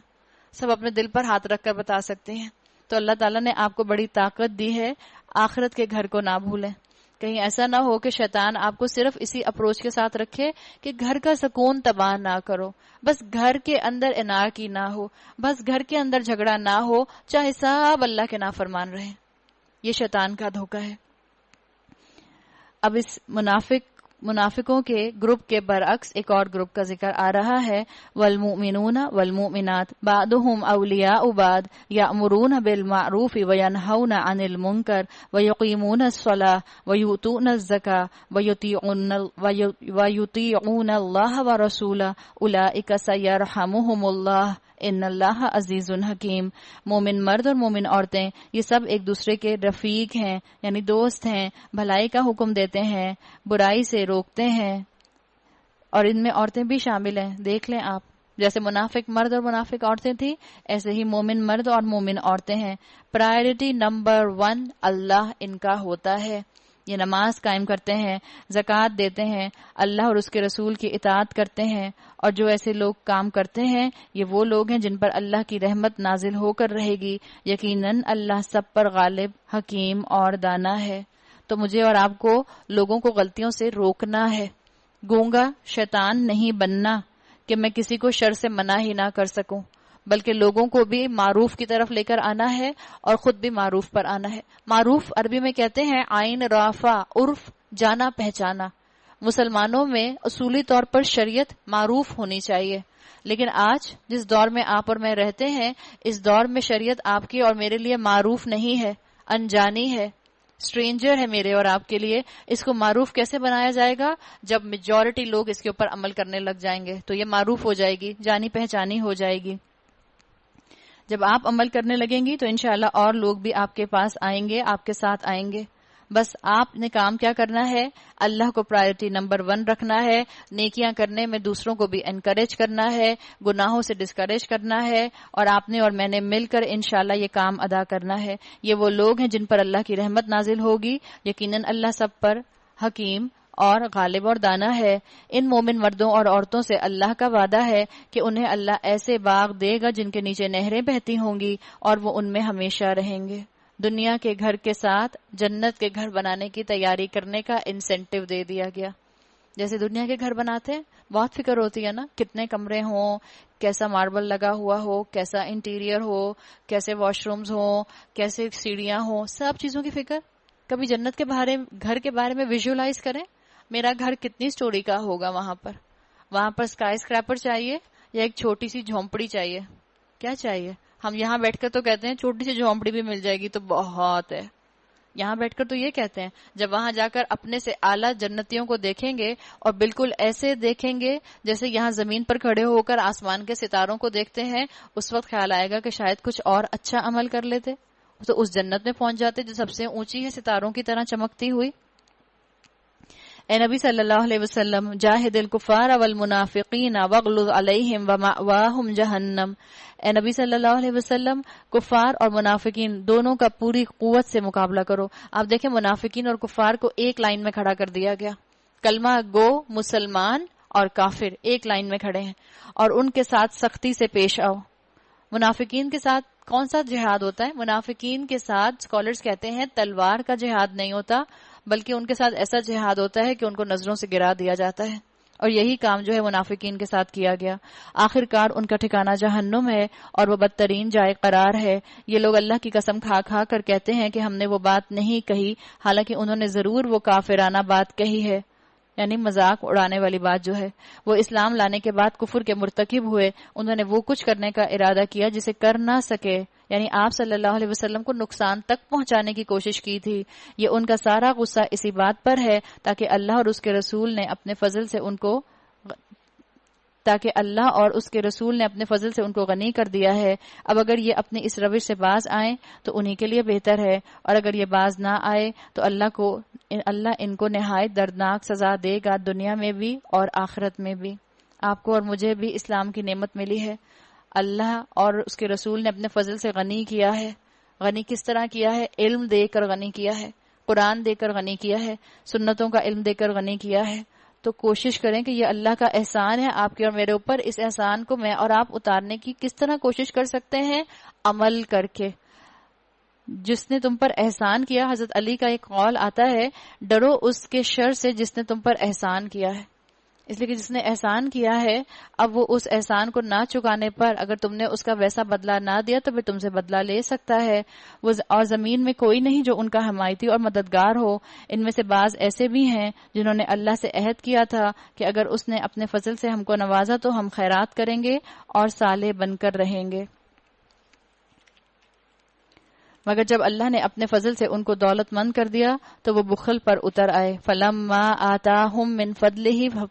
سب اپنے دل پر ہاتھ رکھ کر بتا سکتے ہیں. تو اللہ تعالیٰ نے آپ کو بڑی طاقت دی ہے. آخرت کے گھر کو نہ بھولیں. کہیں ایسا نہ ہو کہ شیطان آپ کو صرف اسی اپروچ کے ساتھ رکھے کہ گھر کا سکون تباہ نہ کرو، بس گھر کے اندر انارکی نہ ہو، بس گھر کے اندر جھگڑا نہ ہو، چاہے سب اللہ کے نافرمان رہے. یہ شیطان کا دھوکہ ہے. اب اس منافقوں کے گروپ کے برعکس ایک اور گروپ کا ذکر آ رہا ہے. والمؤمنون والمؤمنات بعضهم اولیاء بعض یأمرون بالمعروف وینہون عن المنکر ویقیمون الصلاة ویؤتون الزکاة ویطیعون اللہ ورسولہ اولئک سیرحمهم اللہ ان اللہ عزیز حکیم. مومن مرد اور مومن عورتیں یہ سب ایک دوسرے کے رفیق ہیں، یعنی دوست ہیں. بھلائی کا حکم دیتے ہیں، برائی سے روکتے ہیں، اور ان میں عورتیں بھی شامل ہیں. دیکھ لیں آپ، جیسے منافق مرد اور منافق عورتیں تھیں ایسے ہی مومن مرد اور مومن عورتیں ہیں. پرائرٹی نمبر 1 اللہ ان کا ہوتا ہے. یہ نماز قائم کرتے ہیں، زکوٰۃ دیتے ہیں، اللہ اور اس کے رسول کی اطاعت کرتے ہیں، اور جو ایسے لوگ کام کرتے ہیں یہ وہ لوگ ہیں جن پر اللہ کی رحمت نازل ہو کر رہے گی. یقیناً اللہ سب پر غالب، حکیم اور دانا ہے. تو مجھے اور آپ کو لوگوں کو غلطیوں سے روکنا ہے. گونگا شیطان نہیں بننا کہ میں کسی کو شر سے منع ہی نہ کر سکوں، بلکہ لوگوں کو بھی معروف کی طرف لے کر آنا ہے اور خود بھی معروف پر آنا ہے. معروف عربی میں کہتے ہیں عین رافع، عرف، جانا پہچانا. مسلمانوں میں اصولی طور پر شریعت معروف ہونی چاہیے، لیکن آج جس دور میں آپ اور میں رہتے ہیں اس دور میں شریعت آپ کی اور میرے لیے معروف نہیں ہے، انجانی ہے، اسٹرینجر ہے میرے اور آپ کے لیے. اس کو معروف کیسے بنایا جائے گا؟ جب میجورٹی لوگ اس کے اوپر عمل کرنے لگ جائیں گے تو یہ معروف ہو جائے گی، جانی پہچانی ہو جائے گی. جب آپ عمل کرنے لگیں گی تو انشاءاللہ اور لوگ بھی آپ کے پاس آئیں گے، آپ کے ساتھ آئیں گے. بس آپ نے کام کیا کرنا ہے، اللہ کو پرائرٹی نمبر 1 رکھنا ہے، نیکیاں کرنے میں دوسروں کو بھی انکریج کرنا ہے، گناہوں سے ڈسکریج کرنا ہے، اور آپ نے اور میں نے مل کر انشاءاللہ یہ کام ادا کرنا ہے۔ یہ وہ لوگ ہیں جن پر اللہ کی رحمت نازل ہوگی، یقیناً اللہ سب پر حکیم اور غالب اور دانا ہے۔ ان مومن مردوں اور عورتوں سے اللہ کا وعدہ ہے کہ انہیں اللہ ایسے باغ دے گا جن کے نیچے نہریں بہتی ہوں گی اور وہ ان میں ہمیشہ رہیں گے۔ دنیا کے گھر کے ساتھ جنت کے گھر بنانے کی تیاری کرنے کا انسینٹیو دے دیا گیا۔ جیسے دنیا کے گھر بناتے ہیں بہت فکر ہوتی ہے نا، کتنے کمرے ہوں، کیسا ماربل لگا ہوا ہو، کیسا انٹیریئر ہو، کیسے واش رومز ہوں، کیسے سیڑھیاں ہوں، سب چیزوں کی فکر۔ کبھی جنت کے گھر کے بارے میں ویژولائز کریں، میرا گھر کتنی سٹوری کا ہوگا وہاں پر اسکائی اسکریپر چاہیے یا ایک چھوٹی سی جھونپڑی چاہیے؟ کیا چاہیے؟ ہم یہاں بیٹھ کر تو کہتے ہیں چھوٹی سی جھونپڑی بھی مل جائے گی تو بہت ہے، یہاں بیٹھ کر تو یہ کہتے ہیں، جب وہاں جا کر اپنے سے اعلیٰ جنتیوں کو دیکھیں گے اور بالکل ایسے دیکھیں گے جیسے یہاں زمین پر کھڑے ہو کر آسمان کے ستاروں کو دیکھتے ہیں، اس وقت خیال آئے گا کہ شاید کچھ اور اچھا عمل کر لیتے تو اس جنت میں پہنچ جاتے جو سب سے اونچی ہے، ستاروں کی طرح چمکتی ہوئی۔ اے نبی صلی اللہ علیہ وسلم، جاہد الکفار والمنافقین واغلظ علیہم ومأواہم جہنم، اے نبی صلی اللہ علیہ وسلم کفار اور منافقین دونوں کا پوری قوت سے مقابلہ کرو۔ آپ دیکھیں منافقین اور کفار کو ایک لائن میں کھڑا کر دیا گیا، کلمہ گو مسلمان اور کافر ایک لائن میں کھڑے ہیں، اور ان کے ساتھ سختی سے پیش آؤ۔ منافقین کے ساتھ کون سا جہاد ہوتا ہے؟ منافقین کے ساتھ اسکالرز کہتے ہیں تلوار کا جہاد نہیں ہوتا، بلکہ ان کے ساتھ ایسا جہاد ہوتا ہے کہ ان کو نظروں سے گرا دیا جاتا ہے، اور یہی کام جو ہے منافقین کے ساتھ کیا گیا۔ آخر کار ان کا ٹھکانہ جہنم ہے اور وہ بدترین جائے قرار ہے۔ یہ لوگ اللہ کی قسم کھا کھا کر کہتے ہیں کہ ہم نے وہ بات نہیں کہی، حالانکہ انہوں نے ضرور وہ کافرانہ بات کہی ہے، یعنی مذاق اڑانے والی بات جو ہے۔ وہ اسلام لانے کے بعد کفر کے مرتکب ہوئے، انہوں نے وہ کچھ کرنے کا ارادہ کیا جسے کر نہ سکے، یعنی آپ صلی اللہ علیہ وسلم کو نقصان تک پہنچانے کی کوشش کی تھی۔ یہ ان کا سارا غصہ اسی بات پر ہے تاکہ اللہ اور اس کے رسول نے اپنے فضل سے ان کو غنی کر دیا ہے۔ اب اگر یہ اپنی اس روش سے باز آئیں تو انہی کے لیے بہتر ہے، اور اگر یہ باز نہ آئے تو اللہ ان کو نہایت دردناک سزا دے گا، دنیا میں بھی اور آخرت میں بھی۔ آپ کو اور مجھے بھی اسلام کی نعمت ملی ہے، اللہ اور اس کے رسول نے اپنے فضل سے غنی کیا ہے۔ غنی کس طرح کیا ہے؟ علم دے کر غنی کیا ہے، قرآن دے کر غنی کیا ہے، سنتوں کا علم دے کر غنی کیا ہے۔ تو کوشش کریں کہ یہ اللہ کا احسان ہے آپ کے اور میرے اوپر، اس احسان کو میں اور آپ اتارنے کی کس طرح کوشش کر سکتے ہیں؟ عمل کر کے۔ جس نے تم پر احسان کیا، حضرت علی کا ایک قول آتا ہے، ڈرو اس کے شر سے جس نے تم پر احسان کیا ہے، اس لیے کہ جس نے احسان کیا ہے اب وہ اس احسان کو نہ چکانے پر اگر تم نے اس کا ویسا بدلہ نہ دیا تو پھر تم سے بدلہ لے سکتا ہے۔ اور زمین میں کوئی نہیں جو ان کا حمایتی اور مددگار ہو۔ ان میں سے بعض ایسے بھی ہیں جنہوں نے اللہ سے عہد کیا تھا کہ اگر اس نے اپنے فضل سے ہم کو نوازا تو ہم خیرات کریں گے اور صالح بن کر رہیں گے، مگر جب اللہ نے اپنے فضل سے ان کو دولت مند کر دیا تو وہ بخل پر اتر آئے۔ فَلَمَّا آتَاهُم مِّن فَضْلِهِ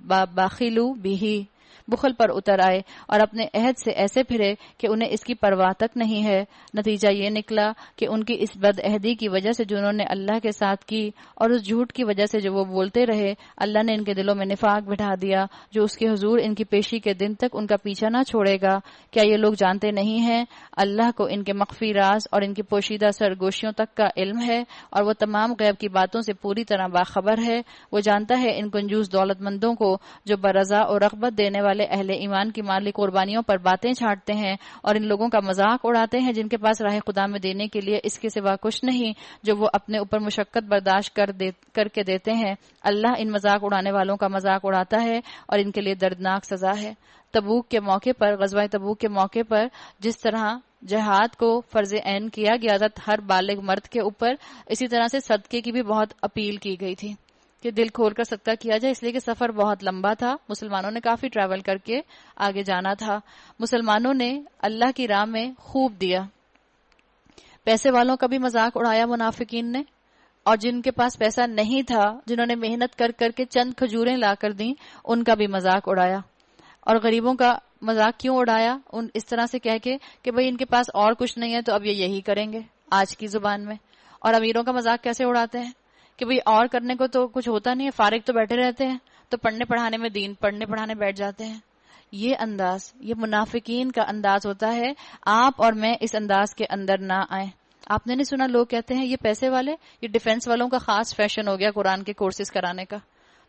بَخِلُوا بِهِ، بخل پر اتر آئے اور اپنے عہد سے ایسے پھرے کہ انہیں اس کی پرواہ تک نہیں ہے۔ نتیجہ یہ نکلا کہ ان کی اس بد عہدی کی وجہ سے جو انہوں نے اللہ کے ساتھ کی اور اس جھوٹ کی وجہ سے جو وہ بولتے رہے، اللہ نے ان کے دلوں میں نفاق بٹھا دیا جو اس کے حضور ان کی پیشی کے دن تک ان کا پیچھا نہ چھوڑے گا۔ کیا یہ لوگ جانتے نہیں ہیں اللہ کو ان کے مخفی راز اور ان کی پوشیدہ سرگوشیوں تک کا علم ہے، اور وہ تمام غیب کی باتوں سے پوری طرح باخبر ہے۔ وہ جانتا ہے ان کنجوس دولت مندوں کو جو برضا اور رغبت دینے والے اہل ایمان کی مالی قربانیوں پر باتیں چھاٹتے ہیں اور ان لوگوں کا مذاق اڑاتے ہیں جن کے پاس راہ خدا میں دینے کے لیے اس کے سوا کچھ نہیں جو وہ اپنے اوپر مشقت برداشت کر کے دیتے ہیں۔ اللہ ان مذاق اڑانے والوں کا مذاق اڑاتا ہے اور ان کے لیے دردناک سزا ہے۔ تبوک کے موقع پر، غزوہ تبوک کے موقع پر جس طرح جہاد کو فرض عین کیا گیا تھا ہر بالغ مرد کے اوپر، اسی طرح سے صدقے کی بھی بہت اپیل کی گئی تھی کہ دل کھول کر صدقہ کیا جائے، اس لیے کہ سفر بہت لمبا تھا، مسلمانوں نے کافی ٹریول کر کے آگے جانا تھا۔ مسلمانوں نے اللہ کی راہ میں خوب دیا، پیسے والوں کا بھی مذاق اڑایا منافقین نے، اور جن کے پاس پیسہ نہیں تھا، جنہوں نے محنت کر کر کے چند کھجوریں لا کر دیں، ان کا بھی مذاق اڑایا۔ اور غریبوں کا مذاق کیوں اڑایا؟ اس طرح سے کہہ کے کہ بھئی ان کے پاس اور کچھ نہیں ہے تو اب یہ یہی کریں گے آج کی زبان میں، اور امیروں کا مذاق کیسے اڑاتے ہیں کہ بھئی اور کرنے کو تو کچھ ہوتا نہیں ہے، فارغ تو بیٹھے رہتے ہیں، تو پڑھنے پڑھانے میں دین پڑھنے پڑھانے بیٹھ جاتے ہیں. یہ انداز، یہ منافقین کا انداز ہوتا ہے. آپ اور میں اس انداز کے اندر نہ آئیں. آپ نے نہیں سنا لوگ کہتے ہیں یہ پیسے والے، یہ ڈیفنس والوں کا خاص فیشن ہو گیا قرآن کے کورسز کرانے کا،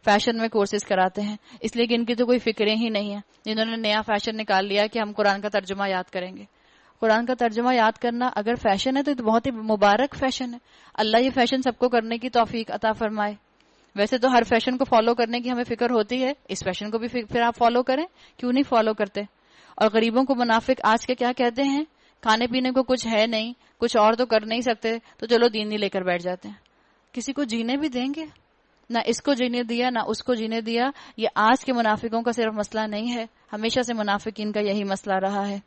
فیشن میں کورسز کراتے ہیں، اس لیے کہ ان کی تو کوئی فکریں ہی نہیں ہیں. جنہوں نے نیا فیشن نکال لیا کہ ہم قرآن کا ترجمہ یاد کریں گے. قرآن کا ترجمہ یاد کرنا اگر فیشن ہے تو بہت ہی مبارک فیشن ہے. اللہ یہ فیشن سب کو کرنے کی توفیق عطا فرمائے. ویسے تو ہر فیشن کو فالو کرنے کی ہمیں فکر ہوتی ہے، اس فیشن کو بھی پھر آپ فالو کریں، کیوں نہیں فالو کرتے؟ اور غریبوں کو منافق آج کے کیا کہتے ہیں؟ کھانے پینے کو کچھ ہے نہیں، کچھ اور تو کر نہیں سکتے، تو چلو دین نہیں لے کر بیٹھ جاتے ہیں. کسی کو جینے بھی دیں گے؟ نہ اس کو جینے دیا نہ اس کو جینے دیا. یہ آج کے منافقوں کا صرف مسئلہ نہیں ہے، ہمیشہ سے منافقین کا یہی مسئلہ رہا ہے.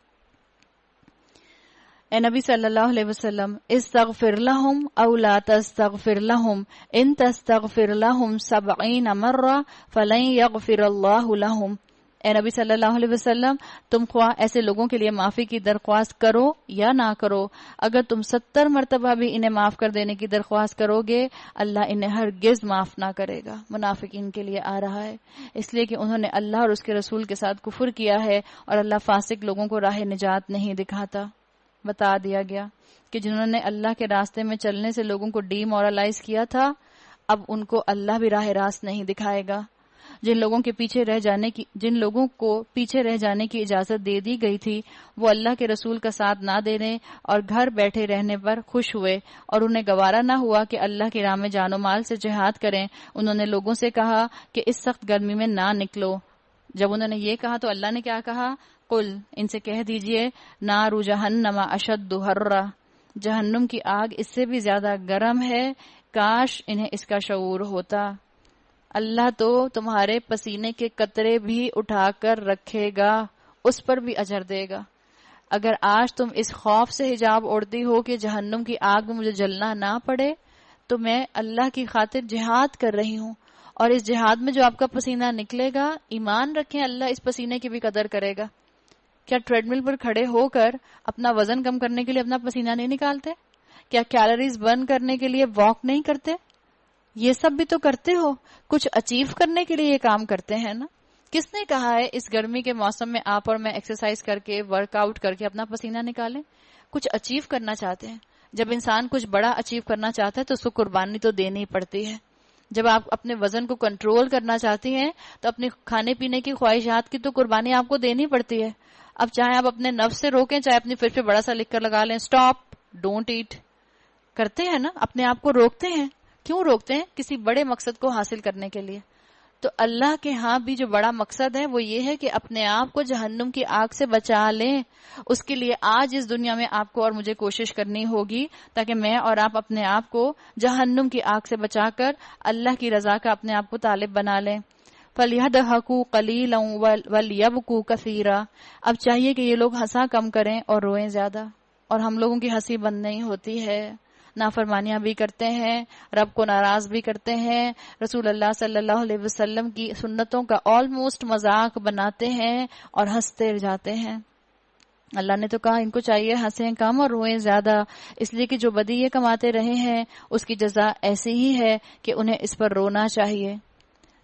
اے نبی صلی اللہ علیہ وسلم، استغفر لہم او لا تستغفر لہم ان تستغفر لہم 70 مرہ فلن یغفر اللہ لہم. اے نبی صلی اللہ علیہ وسلم، تم خواہ ایسے لوگوں کے لیے معافی کی درخواست کرو یا نہ کرو، اگر تم 70 مرتبہ بھی انہیں معاف کر دینے کی درخواست کرو گے، اللہ انہیں ہرگز معاف نہ کرے گا. منافقین کے لیے آ رہا ہے، اس لیے کہ انہوں نے اللہ اور اس کے رسول کے ساتھ کفر کیا ہے، اور اللہ فاسق لوگوں کو راہ نجات نہیں دکھاتا. بتا دیا گیا کہ جنہوں نے اللہ کے راستے میں چلنے سے لوگوں کو ڈی مورلائز کیا تھا، اب ان کو اللہ بھی راہ راست نہیں دکھائے گا. جن لوگوں کو پیچھے رہ جانے کی اجازت دے دی گئی تھی، وہ اللہ کے رسول کا ساتھ نہ دینے اور گھر بیٹھے رہنے پر خوش ہوئے، اور انہیں گوارا نہ ہوا کہ اللہ کی راہ میں جان و مال سے جہاد کریں. انہوں نے لوگوں سے کہا کہ اس سخت گرمی میں نہ نکلو. جب انہوں نے یہ کہا تو اللہ نے کیا کہا؟ قل، ان سے کہہ دیجئے، نار جہنم اشد حرا، جہنم کی آگ اس سے بھی زیادہ گرم ہے، کاش انہیں اس کا شعور ہوتا. اللہ تو تمہارے پسینے کے قطرے بھی اٹھا کر رکھے گا، اس پر بھی اجر دے گا. اگر آج تم اس خوف سے حجاب اوڑھتی ہو کہ جہنم کی آگ میں مجھے جلنا نہ پڑے، تو میں اللہ کی خاطر جہاد کر رہی ہوں، اور اس جہاد میں جو آپ کا پسینہ نکلے گا، ایمان رکھیں اللہ اس پسینے کی بھی قدر کرے گا. کیا ٹریڈ مل پر کھڑے ہو کر اپنا وزن کم کرنے کے لیے اپنا پسینہ نہیں نکالتے؟ کیا کیلوریز برن کرنے کے لیے واک نہیں کرتے؟ یہ سب بھی تو کرتے ہو، کچھ اچیو کرنے کے لیے یہ کام کرتے ہیں نا. کس نے کہا ہے اس گرمی کے موسم میں آپ اور میں ایکسرسائز کر کے ورک آؤٹ کر کے اپنا پسینہ نکالیں؟ کچھ اچیو کرنا چاہتے ہیں. جب انسان کچھ بڑا اچیو کرنا چاہتا ہے تو اس کو قربانی تو دینی پڑتی ہے. جب آپ اپنے وزن کو کنٹرول کرنا چاہتی ہیں تو اپنے کھانے پینے کی خواہشات کی تو قربانی آپ کو دینی پڑتی ہے. اب چاہے آپ اپنے نفس سے روکیں، چاہے اپنی فرش پہ بڑا سا لکھ کر لگا لیں، سٹاپ ڈونٹ ایٹ. کرتے ہیں نا، اپنے آپ کو روکتے ہیں. کیوں روکتے ہیں؟ کسی بڑے مقصد کو حاصل کرنے کے لیے. تو اللہ کے ہاں بھی جو بڑا مقصد ہے وہ یہ ہے کہ اپنے آپ کو جہنم کی آگ سے بچا لیں. اس کے لیے آج اس دنیا میں آپ کو اور مجھے کوشش کرنی ہوگی تاکہ میں اور آپ اپنے آپ کو جہنم کی آگ سے بچا کر اللہ کی رضا کا اپنے آپ کو طالب بنا لیں. فَلْيَضْحَكُوا قَلِيلًا وَلْيَبْكُوا كَثِيرًا. اب چاہیے کہ یہ لوگ ہنسا کم کریں اور روئیں زیادہ. اور ہم لوگوں کی ہنسی بند نہیں ہوتی ہے، نافرمانیاں بھی کرتے ہیں، رب کو ناراض بھی کرتے ہیں، رسول اللہ صلی اللہ علیہ وسلم کی سنتوں کا آلموسٹ مذاق بناتے ہیں اور ہنستے جاتے ہیں. اللہ نے تو کہا ان کو چاہیے ہنسیں کم اور روئیں زیادہ، اس لیے کہ جو بدی یہ کماتے رہے ہیں اس کی جزا ایسی ہی ہے کہ انہیں اس پر رونا چاہیے.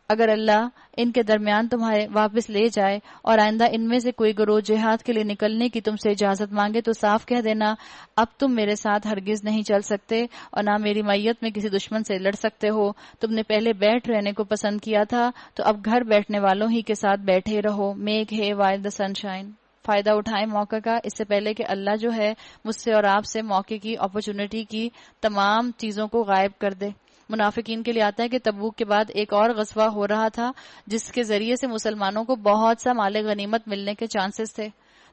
اگر اللہ ان کے درمیان تمہارے واپس لے جائے اور آئندہ ان میں سے کوئی گروہ جہاد کے لیے نکلنے کی تم سے اجازت مانگے تو صاف کہہ دینا اب تم میرے ساتھ ہرگز نہیں چل سکتے اور نہ میری میت میں کسی دشمن سے لڑ سکتے ہو. تم نے پہلے بیٹھ رہنے کو پسند کیا تھا تو اب گھر بیٹھنے والوں ہی کے ساتھ بیٹھے رہو. میک ہے وائل دا سن شائن. فائدہ اٹھائیں موقع کا، اس سے پہلے کہ اللہ جو ہے مجھ سے اور آپ سے موقع کی، اپرچونٹی کی تمام چیزوں کو غائب کر دے. منافقین کے لیے آتا ہے کہ تبوک کے بعد ایک اور غزوہ ہو رہا تھا جس کے ذریعے سے مسلمانوں کو بہت سا مال غنیمت ملنے کے چانسز تھے.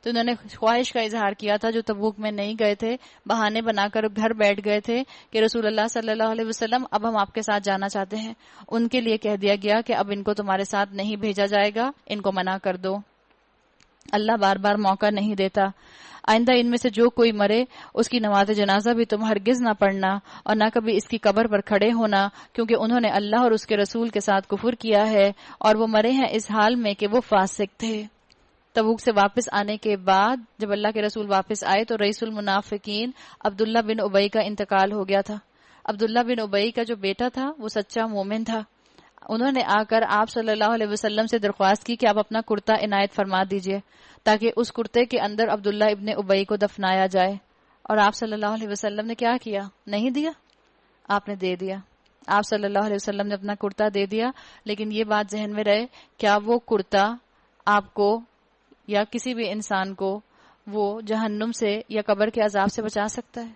تو انہوں نے خواہش کا اظہار کیا تھا جو تبوک میں نہیں گئے تھے، بہانے بنا کر گھر بیٹھ گئے تھے کہ رسول اللہ صلی اللہ علیہ وسلم اب ہم آپ کے ساتھ جانا چاہتے ہیں. ان کے لیے کہہ دیا گیا کہ اب ان کو تمہارے ساتھ نہیں بھیجا جائے گا، ان کو منع کر دو. اللہ بار بار موقع نہیں دیتا. آئندہ ان میں سے جو کوئی مرے اس کی نماز جنازہ بھی تم ہرگز نہ پڑھنا اور نہ کبھی اس کی قبر پر کھڑے ہونا، کیونکہ انہوں نے اللہ اور اس کے رسول کے ساتھ کفر کیا ہے اور وہ مرے ہیں اس حال میں کہ وہ فاسق تھے. تبوک سے واپس آنے کے بعد جب اللہ کے رسول واپس آئے تو رئیس المنافقین عبداللہ بن ابی کا انتقال ہو گیا تھا. عبداللہ بن ابئی کا جو بیٹا تھا وہ سچا مومن تھا. انہوں نے آ کر آپ صلی اللہ علیہ وسلم سے درخواست کی کہ آپ اپنا کرتا عنایت فرما دیجئے تاکہ اس کرتے کے اندر عبداللہ ابن ابئی کو دفنایا جائے. اور آپ صلی اللہ علیہ وسلم نے کیا کیا؟ نہیں دیا، آپ نے دے دیا. آپ صلی اللہ علیہ وسلم نے اپنا کرتا دے دیا. لیکن یہ بات ذہن میں رہے، کیا وہ کرتا آپ کو یا کسی بھی انسان کو وہ جہنم سے یا قبر کے عذاب سے بچا سکتا ہے؟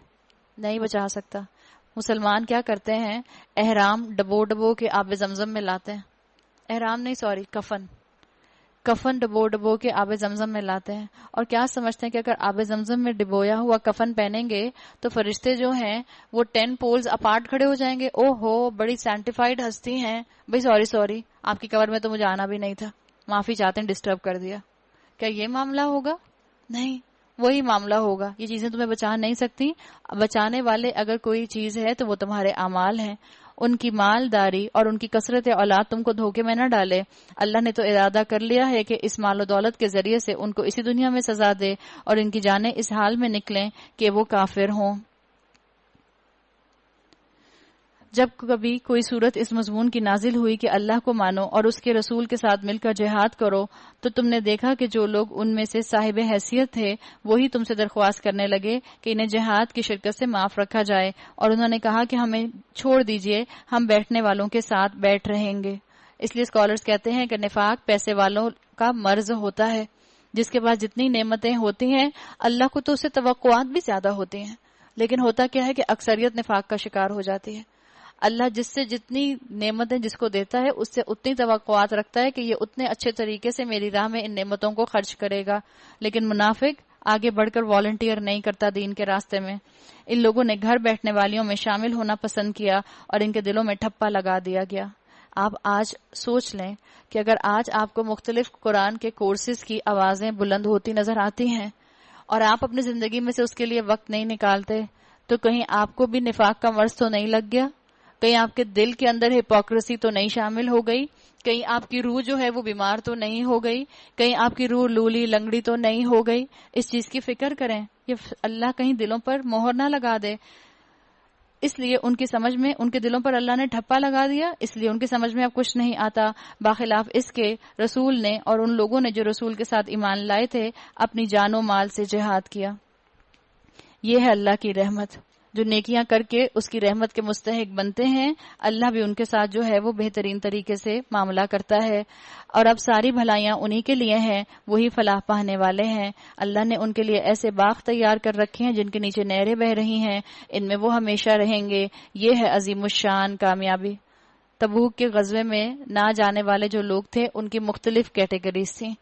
نہیں بچا سکتا. مسلمان کیا کرتے ہیں؟ احرام ڈبو ڈبو کے آب زمزم میں لاتے ہیں. احرام نہیں، سوری، کفن ڈبو ڈبو کے آب زمزم میں لاتے ہیں. اور کیا سمجھتے ہیں کہ اگر آب زمزم میں ڈبویا ہوا کفن پہنیں گے تو فرشتے جو ہیں وہ 10 پولز اپارٹ کھڑے ہو جائیں گے؟ او ہو، بڑی سینٹیفائڈ ہستی ہیں بھئی، سوری آپ کی قبر میں تو مجھے آنا بھی نہیں تھا، معافی چاہتے ہیں ڈسٹرب کر دیا. کیا یہ معاملہ ہوگا؟ نہیں، وہی معاملہ ہوگا. یہ چیزیں تمہیں بچا نہیں سکتی. بچانے والے اگر کوئی چیز ہے تو وہ تمہارے اعمال ہیں. ان کی مالداری اور ان کی کثرت اولاد تم کو دھوکے میں نہ ڈالے. اللہ نے تو ارادہ کر لیا ہے کہ اس مال و دولت کے ذریعے سے ان کو اسی دنیا میں سزا دے اور ان کی جانیں اس حال میں نکلیں کہ وہ کافر ہوں. جب کبھی کوئی صورت اس مضمون کی نازل ہوئی کہ اللہ کو مانو اور اس کے رسول کے ساتھ مل کر جہاد کرو، تو تم نے دیکھا کہ جو لوگ ان میں سے صاحب حیثیت تھے وہی تم سے درخواست کرنے لگے کہ انہیں جہاد کی شرکت سے معاف رکھا جائے، اور انہوں نے کہا کہ ہمیں چھوڑ دیجئے، ہم بیٹھنے والوں کے ساتھ بیٹھ رہیں گے. اس لیے اسکالرز کہتے ہیں کہ نفاق پیسے والوں کا مرض ہوتا ہے. جس کے پاس جتنی نعمتیں ہوتی ہیں اللہ کو تو اس سے توقعات بھی زیادہ ہوتی ہیں، لیکن ہوتا کیا ہے کہ اکثریت نفاق کا شکار ہو جاتی ہے. اللہ جس سے جتنی نعمتیں جس کو دیتا ہے اس سے اتنی توقعات رکھتا ہے کہ یہ اتنے اچھے طریقے سے میری راہ میں ان نعمتوں کو خرچ کرے گا. لیکن منافق آگے بڑھ کر والنٹیئر نہیں کرتا دین کے راستے میں. ان لوگوں نے گھر بیٹھنے والیوں میں شامل ہونا پسند کیا اور ان کے دلوں میں ٹھپا لگا دیا گیا. آپ آج سوچ لیں کہ اگر آج آپ کو مختلف قرآن کے کورسز کی آوازیں بلند ہوتی نظر آتی ہیں اور آپ اپنی زندگی میں سے اس کے لیے وقت نہیں نکالتے، تو کہیں آپ کو بھی نفاق کا مرض تو نہیں لگ گیا؟ کہیں آپ کے دل کے اندر ہپوکریسی تو نہیں شامل ہو گئی؟ کہیں آپ کی روح جو ہے وہ بیمار تو نہیں ہو گئی؟ کہیں آپ کی روح لولی لنگڑی تو نہیں ہو گئی؟ اس چیز کی فکر کریں، یہ اللہ کہیں دلوں پر مہر نہ لگا دے. اس لیے ان کی سمجھ میں، ان کے دلوں پر اللہ نے ٹھپا لگا دیا، اس لیے ان کی سمجھ میں اب کچھ نہیں آتا. باخلاف اس کے رسول نے اور ان لوگوں نے جو رسول کے ساتھ ایمان لائے تھے اپنی جان و مال سے جہاد کیا. یہ ہے اللہ کی رحمت. جو نیکیاں کر کے اس کی رحمت کے مستحق بنتے ہیں، اللہ بھی ان کے ساتھ جو ہے وہ بہترین طریقے سے معاملہ کرتا ہے. اور اب ساری بھلائیاں انہی کے لیے ہیں، وہی فلاح پانے والے ہیں. اللہ نے ان کے لیے ایسے باغ تیار کر رکھے ہیں جن کے نیچے نہریں بہ رہی ہیں، ان میں وہ ہمیشہ رہیں گے. یہ ہے عظیم الشان کامیابی. تبوک کے غزوے میں نہ جانے والے جو لوگ تھے ان کی مختلف کیٹیگریز تھیں.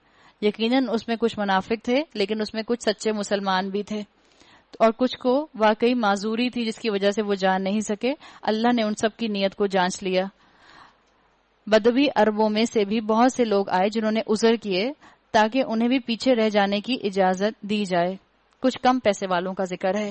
یقیناً اس میں کچھ منافق تھے، لیکن اس میں کچھ سچے مسلمان بھی تھے، اور کچھ کو واقعی معذوری تھی جس کی وجہ سے وہ جان نہیں سکے. اللہ نے ان سب کی نیت کو جانچ لیا. بدوی عربوں میں سے بھی بہت سے لوگ آئے جنہوں نے عذر کیے تاکہ انہیں بھی پیچھے رہ جانے کی اجازت دی جائے. کچھ کم پیسے والوں کا ذکر ہے.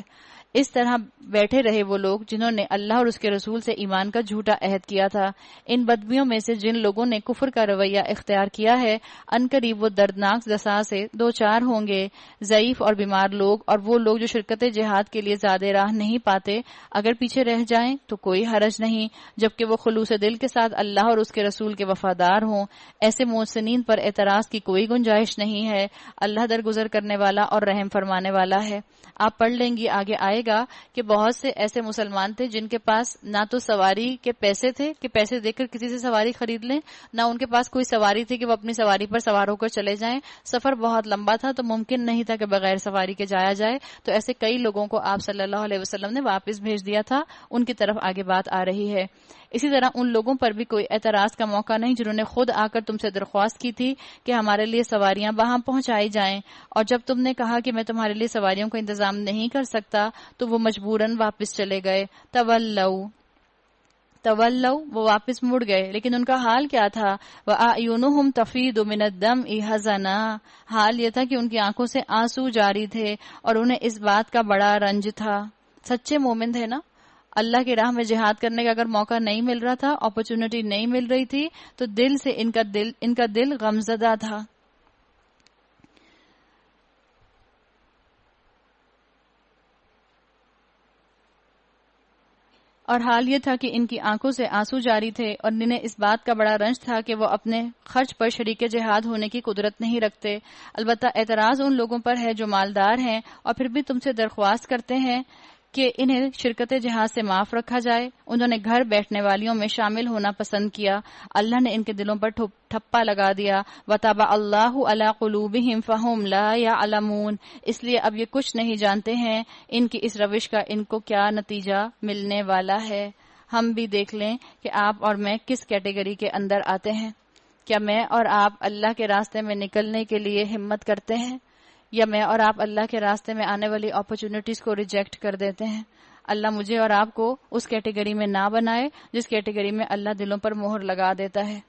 اس طرح بیٹھے رہے وہ لوگ جنہوں نے اللہ اور اس کے رسول سے ایمان کا جھوٹا عہد کیا تھا. ان بدبیوں میں سے جن لوگوں نے کفر کا رویہ اختیار کیا ہے، ان قریب وہ دردناک دسا سے دو چار ہوں گے. ضعیف اور بیمار لوگ اور وہ لوگ جو شرکت جہاد کے لیے زیادہ راہ نہیں پاتے، اگر پیچھے رہ جائیں تو کوئی حرج نہیں، جبکہ وہ خلوص دل کے ساتھ اللہ اور اس کے رسول کے وفادار ہوں. ایسے محسنین پر اعتراض کی کوئی گنجائش نہیں ہے. اللہ درگزر کرنے والا اور رحم فرمانے والا ہے. آپ پڑھ لیں گی، آگے آئے گا کہ بہت سے ایسے مسلمان تھے جن کے پاس نہ تو سواری کے پیسے تھے کہ پیسے دے کر کسی سے سواری خرید لیں، نہ ان کے پاس کوئی سواری تھی کہ وہ اپنی سواری پر سوار ہو کر چلے جائیں. سفر بہت لمبا تھا تو ممکن نہیں تھا کہ بغیر سواری کے جایا جائے. تو ایسے کئی لوگوں کو آپ صلی اللہ علیہ وسلم نے واپس بھیج دیا تھا. ان کی طرف آگے بات آ رہی ہے. اسی طرح ان لوگوں پر بھی کوئی اعتراض کا موقع نہیں جنہوں نے خود آ کر تم سے درخواست کی تھی کہ ہمارے لیے سواریاں وہاں پہنچائی جائیں، اور جب تم نے کہا کہ میں تمہارے لیے سواریوں کا انتظام نہیں کر سکتا تو وہ مجبوراً واپس چلے گئے. تولوا، وہ واپس مڑ گئے. لیکن ان کا حال کیا تھا؟ وَأَعْيُنُهُمْ تَفِيضُ مِنَ الدَّمْعِ حَزَنًا، حال یہ تھا کہ ان کی آنکھوں سے آنسو جاری تھے اور انہیں اس بات کا بڑا رنج تھا. سچے مومن تھے نا. اللہ کی راہ میں جہاد کرنے کا اگر موقع نہیں مل رہا تھا، اپرچونٹی نہیں مل رہی تھی، تو دل سے ان کا دل غمزدہ تھا. اور حال یہ تھا کہ ان کی آنکھوں سے آنسو جاری تھے اور انہیں اس بات کا بڑا رنج تھا کہ وہ اپنے خرچ پر شریک جہاد ہونے کی قدرت نہیں رکھتے۔ البتہ اعتراض ان لوگوں پر ہے جو مالدار ہیں اور پھر بھی تم سے درخواست کرتے ہیں کہ انہیں شرکت جہاد سے معاف رکھا جائے۔ انہوں نے گھر بیٹھنے والیوں میں شامل ہونا پسند کیا، اللہ نے ان کے دلوں پر ٹھپا لگا دیا۔ وَطَبَعَ اللَّهُ عَلَى قُلُوبِهِمْ فَهُمْ لَا يَعْلَمُونَ، اس لیے اب یہ کچھ نہیں جانتے ہیں ان کی اس روش کا ان کو کیا نتیجہ ملنے والا ہے۔ ہم بھی دیکھ لیں کہ آپ اور میں کس کیٹیگری کے اندر آتے ہیں۔ کیا میں اور آپ اللہ کے راستے میں نکلنے کے لیے ہمت کرتے ہیں، یا میں اور آپ اللہ کے راستے میں آنے والی اپرچونٹیز کو ریجیکٹ کر دیتے ہیں؟ اللہ مجھے اور آپ کو اس کیٹیگری میں نہ بنائے جس کیٹیگری میں اللہ دلوں پر مہر لگا دیتا ہے۔